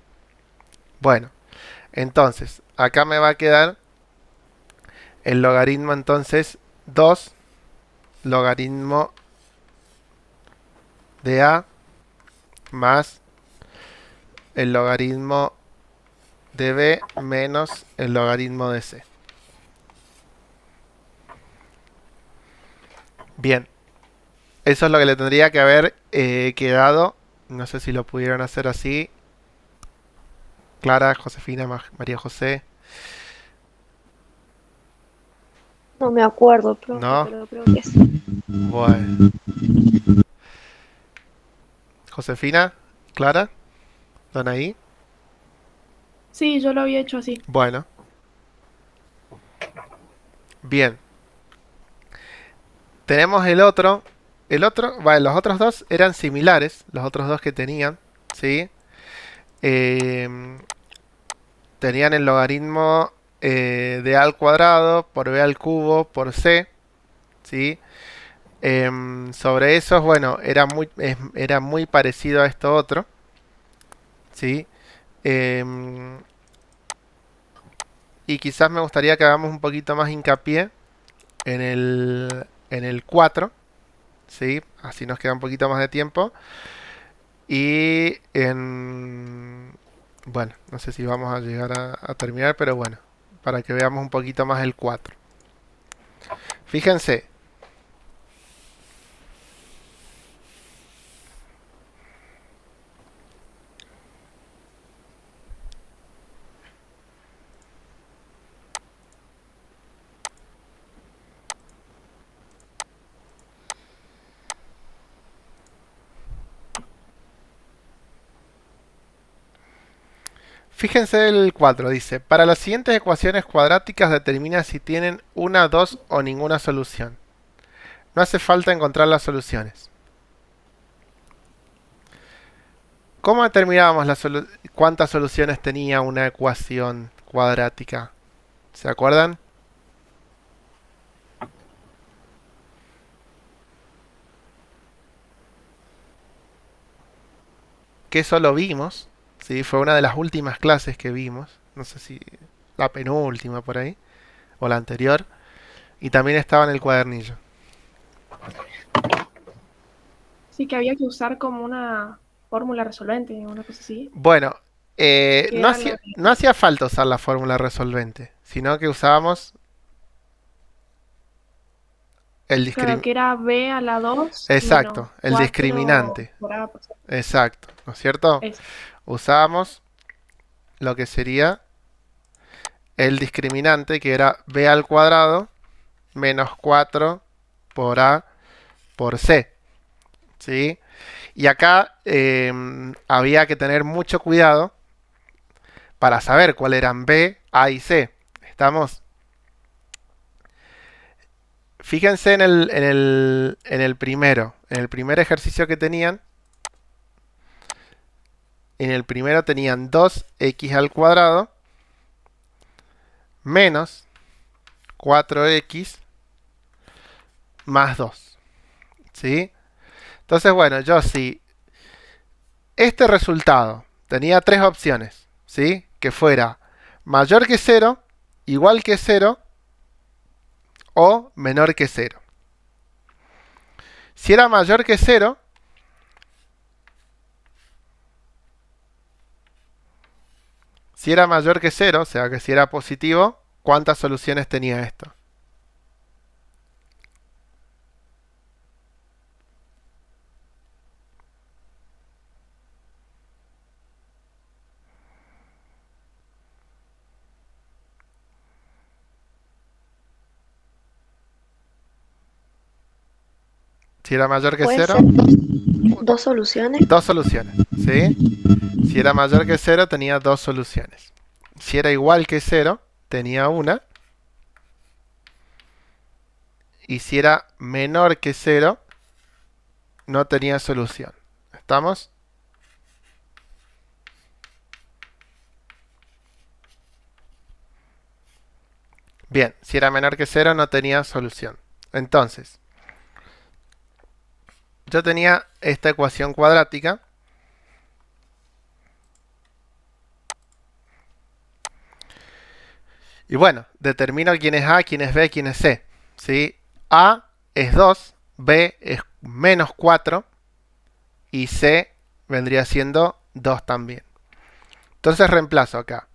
Bueno, entonces, acá me va a quedar el logaritmo entonces 2 logaritmo de a más el logaritmo de b menos el logaritmo de c. Bien, eso es lo que le tendría que haber quedado. No sé si lo pudieron hacer así. Clara, Josefina, María José. No me acuerdo, profe, ¿No? pero creo que sí. Bueno. Josefina, Clara, ¿están ahí? Sí, yo lo había hecho así. Bueno, bien. Tenemos el otro. Vale, los otros dos eran similares, los otros dos que tenían, ¿sí? Eh, Tenían el logaritmo de a al cuadrado por b al cubo por c, ¿sí? Sobre esos, bueno, era muy parecido a esto otro, ¿sí? Em, y quizás me gustaría que hagamos un poquito más hincapié en el 4, ¿sí? Así nos queda un poquito más de tiempo. Y bueno, no sé si vamos a llegar a terminar, pero bueno, para que veamos un poquito más el 4. Fíjense, Fíjense el 4, dice, para las siguientes ecuaciones cuadráticas determina si tienen una, dos o ninguna solución. No hace falta encontrar las soluciones. ¿Cómo determinábamos cuántas soluciones tenía una ecuación cuadrática? ¿Se acuerdan? Que eso lo vimos, ¿sí? Fue una de las últimas clases que vimos. No sé si la penúltima por ahí, o la anterior. Y también estaba en el cuadernillo. Sí, que había que usar como una fórmula resolvente, una cosa así. Bueno, Que no era lo de- no hacía falta usar la fórmula resolvente, sino que usábamos el Claro, que era B a la 2 Exacto, menos el 4 discriminante. por A por C. Exacto, ¿no es cierto? Eso. Usábamos lo que sería el discriminante, que era b al cuadrado menos 4 por a por c. ¿Sí? Y acá había que tener mucho cuidado para saber cuál eran b, a y c. ¿Estamos? Fíjense en el primero, en el primer ejercicio que tenían. En el primero tenían 2x al cuadrado menos 4x más 2. ¿Sí? Entonces, bueno, yo si este resultado tenía tres opciones, ¿sí? Que fuera mayor que 0, igual que 0 o menor que 0. Si era mayor que 0, o sea que si era positivo, ¿cuántas soluciones tenía esto? Si era mayor que Puede 0, ser dos soluciones. dos soluciones, ¿sí? Si era mayor que 0, tenía dos soluciones. Si era igual que 0, tenía una. Y si era menor que 0, no tenía solución. ¿Estamos? Bien, si era menor que 0, no tenía solución. Entonces, yo tenía esta ecuación cuadrática. Y bueno, determino quién es A, quién es B, quién es C. ¿Sí? A es 2, B es menos 4 y C vendría siendo 2 también. Entonces reemplazo acá.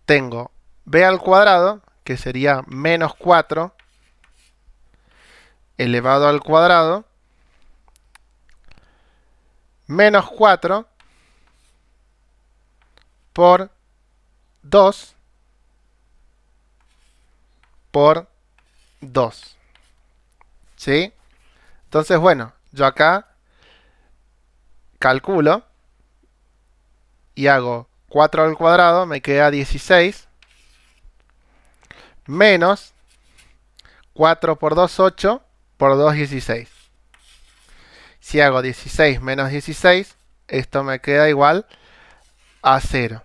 Tengo B al cuadrado, que sería menos 4 elevado al cuadrado, menos 4 por 2 por 2. ¿Sí? Entonces, bueno, yo acá calculo y hago 4 al cuadrado, me queda 16, menos 4 por 2, 8, por 2, 16. Si hago 16 menos 16, esto me queda igual a 0.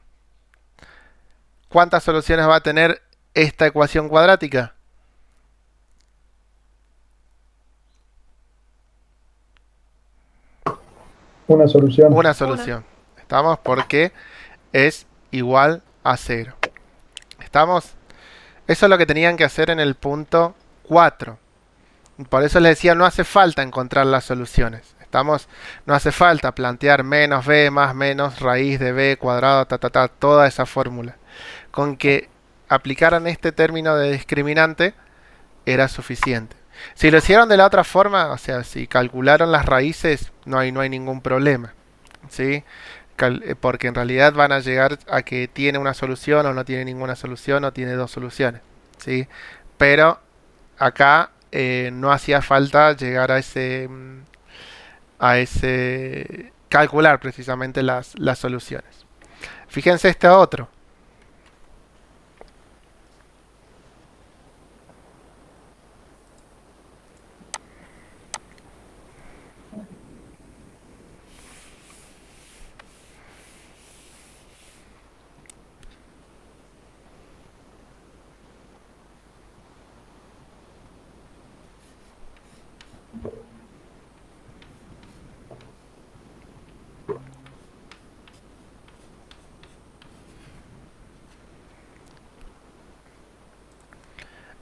¿Cuántas soluciones va a tener esta ecuación cuadrática? Una solución. Una solución. ¿Estamos? Porque es igual a 0. ¿Estamos? Eso es lo que tenían que hacer en el punto 4. Por eso les decía, no hace falta encontrar las soluciones. ¿Estamos? No hace falta plantear menos b más menos raíz de b cuadrado, toda esa fórmula. Con que aplicaran este término de discriminante era suficiente. Si lo hicieron de la otra forma, o sea, si calcularon las raíces, no hay ningún problema. ¿Sí? Porque en realidad van a llegar a que tiene una solución o no tiene ninguna solución o tiene dos soluciones. ¿Sí? Pero acá no hacía falta llegar a ese calcular precisamente las soluciones. Fíjense este otro.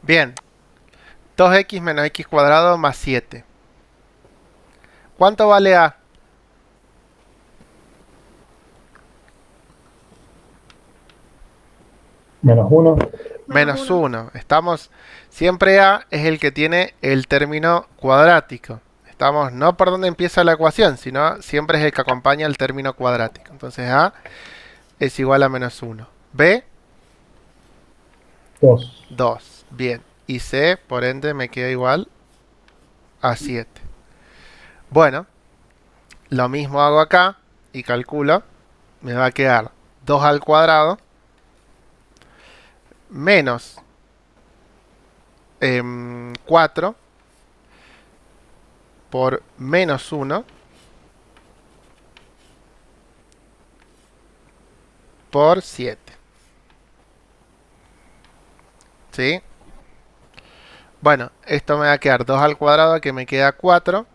Bien, 2x menos x cuadrado más 7. ¿Cuánto vale a? Menos 1. Menos 1. Estamos, siempre a es el que tiene el término cuadrático. Estamos no por donde empieza la ecuación, sino siempre es el que acompaña el término cuadrático. Entonces a es igual a menos 1. B, 2. 2. Bien. Y C, por ende, me queda igual a 7. Bueno, lo mismo hago acá y calculo. Me va a quedar 2 al cuadrado menos 4 por menos 1 por 7. ¿Sí? Bueno, esto me va a quedar 2 al cuadrado, que me queda 4.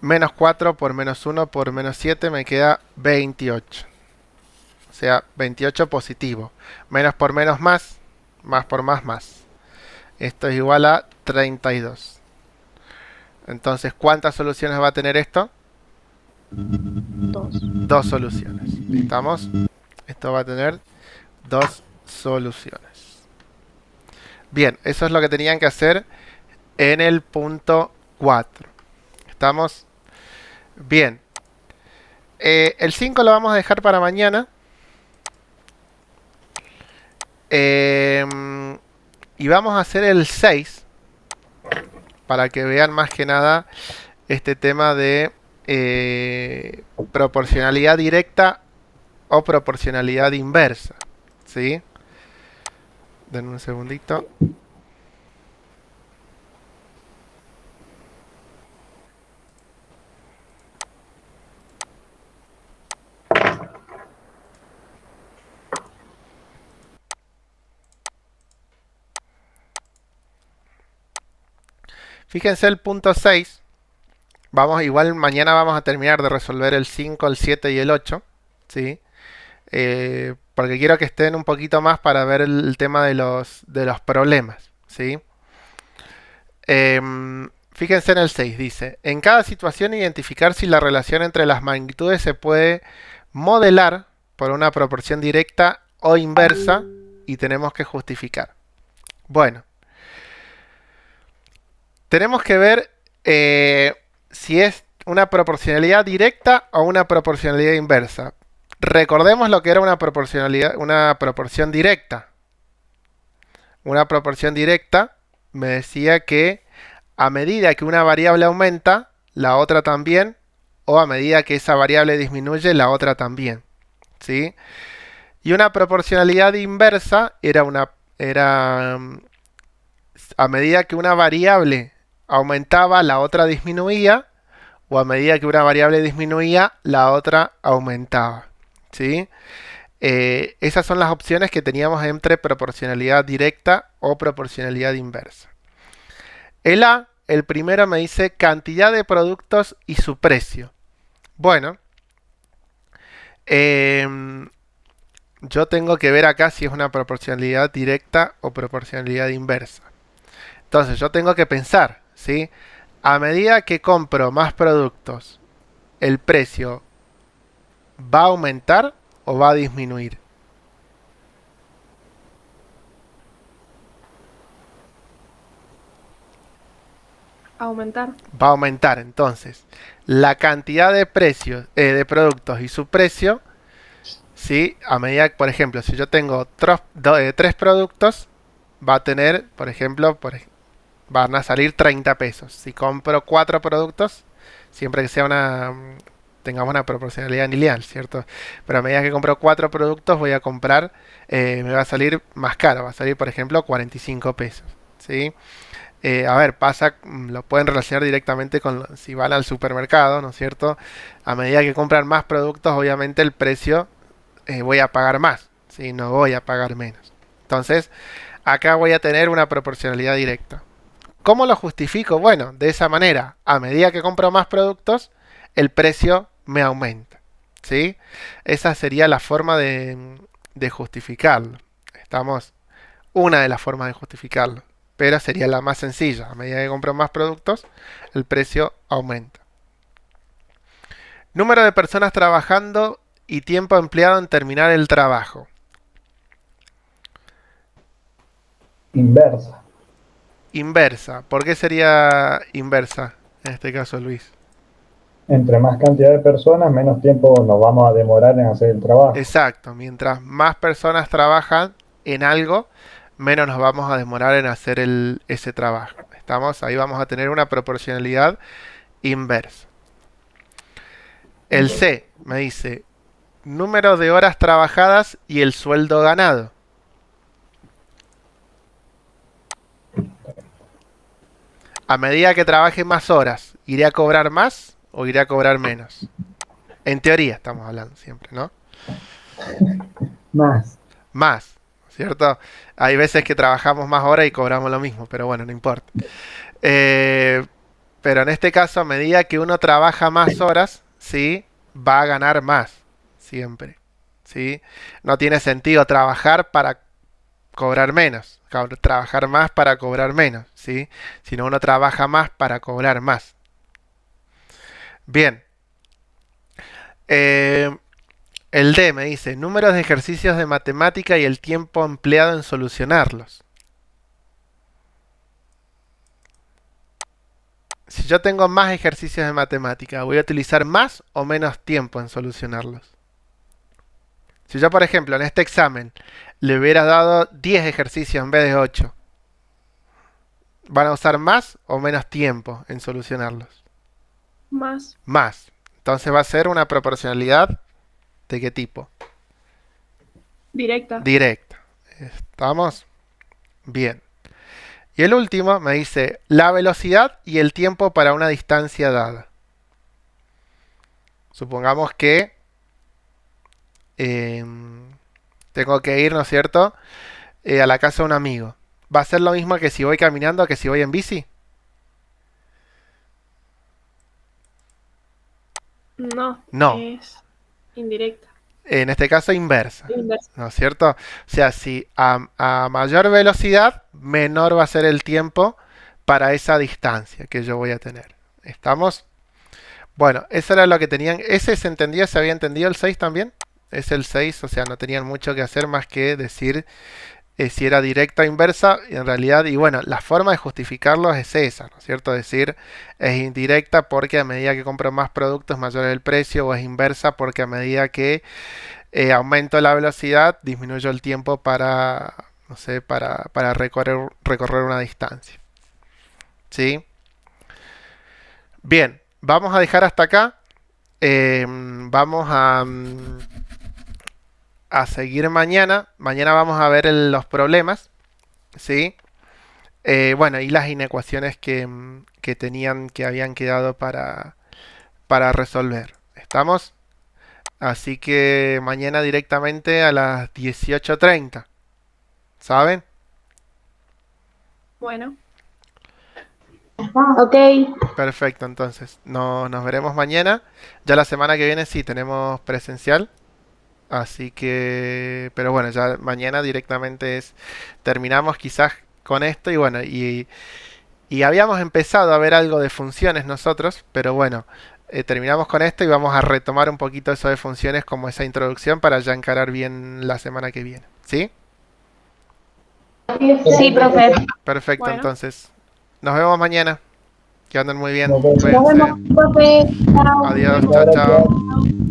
Menos 4 por menos 1 por menos 7 me queda 28. O sea, 28 positivo. Menos por menos más. Más por más más. Esto es igual a 32. Entonces, ¿cuántas soluciones va a tener esto? 2. 2 soluciones. ¿Estamos? Esto va a tener 2 soluciones. Bien, eso es lo que tenían que hacer en el punto 4. ¿Estamos? Bien. El 5 lo vamos a dejar para mañana. Y vamos a hacer el 6. Para que vean más que nada este tema de proporcionalidad directa o proporcionalidad inversa. ¿Sí? Denme un segundito. Fíjense el punto 6. Igual mañana vamos a terminar de resolver el 5, el 7 y el 8. ¿Sí? Porque quiero que estén un poquito más para ver el tema de los problemas. ¿Sí? Fíjense en el 6, dice: en cada situación identificar si la relación entre las magnitudes se puede modelar por una proporción directa o inversa y tenemos que justificar. Bueno, tenemos que ver si es una proporcionalidad directa o una proporcionalidad inversa. Recordemos lo que era una proporción directa. Una proporción directa me decía que a medida que una variable aumenta, la otra también, o a medida que esa variable disminuye, la otra también. ¿Sí? Y una proporcionalidad inversa era a medida que una variable aumentaba, la otra disminuía, o a medida que una variable disminuía, la otra aumentaba. ¿Sí? Esas son las opciones que teníamos entre proporcionalidad directa o proporcionalidad inversa. El A, el primero, me dice cantidad de productos y su precio. Bueno, yo tengo que ver acá si es una proporcionalidad directa o proporcionalidad inversa. Entonces yo tengo que pensar, ¿sí? A medida que compro más productos, ¿el precio va a aumentar o va a disminuir? Aumentar. Va a aumentar. Entonces, la cantidad de de productos y su precio, ¿sí? A medida que, por ejemplo, si yo tengo 3 productos, va a tener, por ejemplo, van a salir 30 pesos. Si compro 4 productos, siempre que sea tengamos una proporcionalidad lineal, ¿cierto? Pero a medida que compro 4 productos voy a comprar, me va a salir más caro, va a salir por ejemplo 45 pesos, ¿sí? A ver, lo pueden relacionar directamente con si van al supermercado, ¿no es cierto? A medida que compran más productos, obviamente el precio voy a pagar más, ¿sí? No voy a pagar menos. Entonces, acá voy a tener una proporcionalidad directa. ¿Cómo lo justifico? Bueno, de esa manera, a medida que compro más productos, el precio me aumenta, ¿sí? Esa sería la forma de justificarlo. Estamos, una de las formas de justificarlo, pero sería la más sencilla. A medida que compro más productos, el precio aumenta. Número de personas trabajando y tiempo empleado en terminar el trabajo. Inversa. Inversa. ¿Por qué sería inversa en este caso, Luis? Entre más cantidad de personas, menos tiempo nos vamos a demorar en hacer el trabajo. Exacto. Mientras más personas trabajan en algo, menos nos vamos a demorar en hacer ese trabajo. ¿Estamos? Ahí vamos a tener una proporcionalidad inversa. El C me dice número de horas trabajadas y el sueldo ganado. A medida que trabaje más horas, ¿iré a cobrar más o iré a cobrar menos? En teoría estamos hablando siempre, ¿no? Más. Más, ¿cierto? Hay veces que trabajamos más horas y cobramos lo mismo, pero bueno, no importa. Pero en este caso, a medida que uno trabaja más horas, ¿sí? Va a ganar más, siempre, ¿sí? No tiene sentido trabajar para cobrar menos, trabajar más para cobrar menos, ¿sí? Sino uno trabaja más para cobrar más. Bien. El D me dice números de ejercicios de matemática y el tiempo empleado en solucionarlos. Si yo tengo más ejercicios de matemática, ¿voy a utilizar más o menos tiempo en solucionarlos? Si yo, por ejemplo, en este examen le hubiera dado 10 ejercicios en vez de 8, ¿van a usar más o menos tiempo en solucionarlos? Más. Más. Entonces va a ser una proporcionalidad ¿de qué tipo? Directa. Directa. ¿Estamos? Bien. Y el último me dice la velocidad y el tiempo para una distancia dada. Supongamos que tengo que ir, ¿no es cierto?, a la casa de un amigo. ¿Va a ser lo mismo que si voy caminando que si voy en bici? No. No. Es indirecta. En este caso inversa, Inversa. ¿no es cierto? O sea, si a mayor velocidad, menor va a ser el tiempo para esa distancia que yo voy a tener. ¿Estamos? Bueno, eso era lo que tenían. ¿Ese se entendía? ¿Se había entendido el 6 también? Es el 6, o sea, no tenían mucho que hacer más que decir si era directa o inversa, y en realidad, y bueno, la forma de justificarlo es esa, ¿no es cierto? Decir, es indirecta porque a medida que compro más productos mayor es el precio, o es inversa porque a medida que aumento la velocidad, disminuyo el tiempo para, no sé, para recorrer una distancia. ¿Sí? Bien, vamos a dejar hasta acá. Vamos a seguir mañana. Mañana vamos a ver los problemas, ¿sí? Bueno, y las inecuaciones que tenían, que habían quedado para resolver. ¿Estamos? Así que mañana directamente a las 18:30. ¿Saben? Bueno. Ok, Perfecto, entonces. Nos veremos mañana. Ya la semana que viene sí tenemos presencial. Así que, pero bueno, ya mañana directamente terminamos quizás con esto y bueno, y habíamos empezado a ver algo de funciones nosotros, pero bueno, terminamos con esto y vamos a retomar un poquito eso de funciones como esa introducción para ya encarar bien la semana que viene. ¿Sí? sí, profe. Perfecto, Bueno. entonces. Nos vemos mañana. Que anden muy bien. Nos vemos. Nos Cuídense. vemos, profe. Chao. Adiós, Muchas chao, chao. gracias.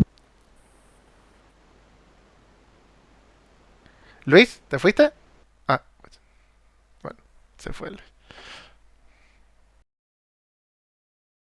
Luis, ¿te fuiste? Ah, bueno, se fue Luis.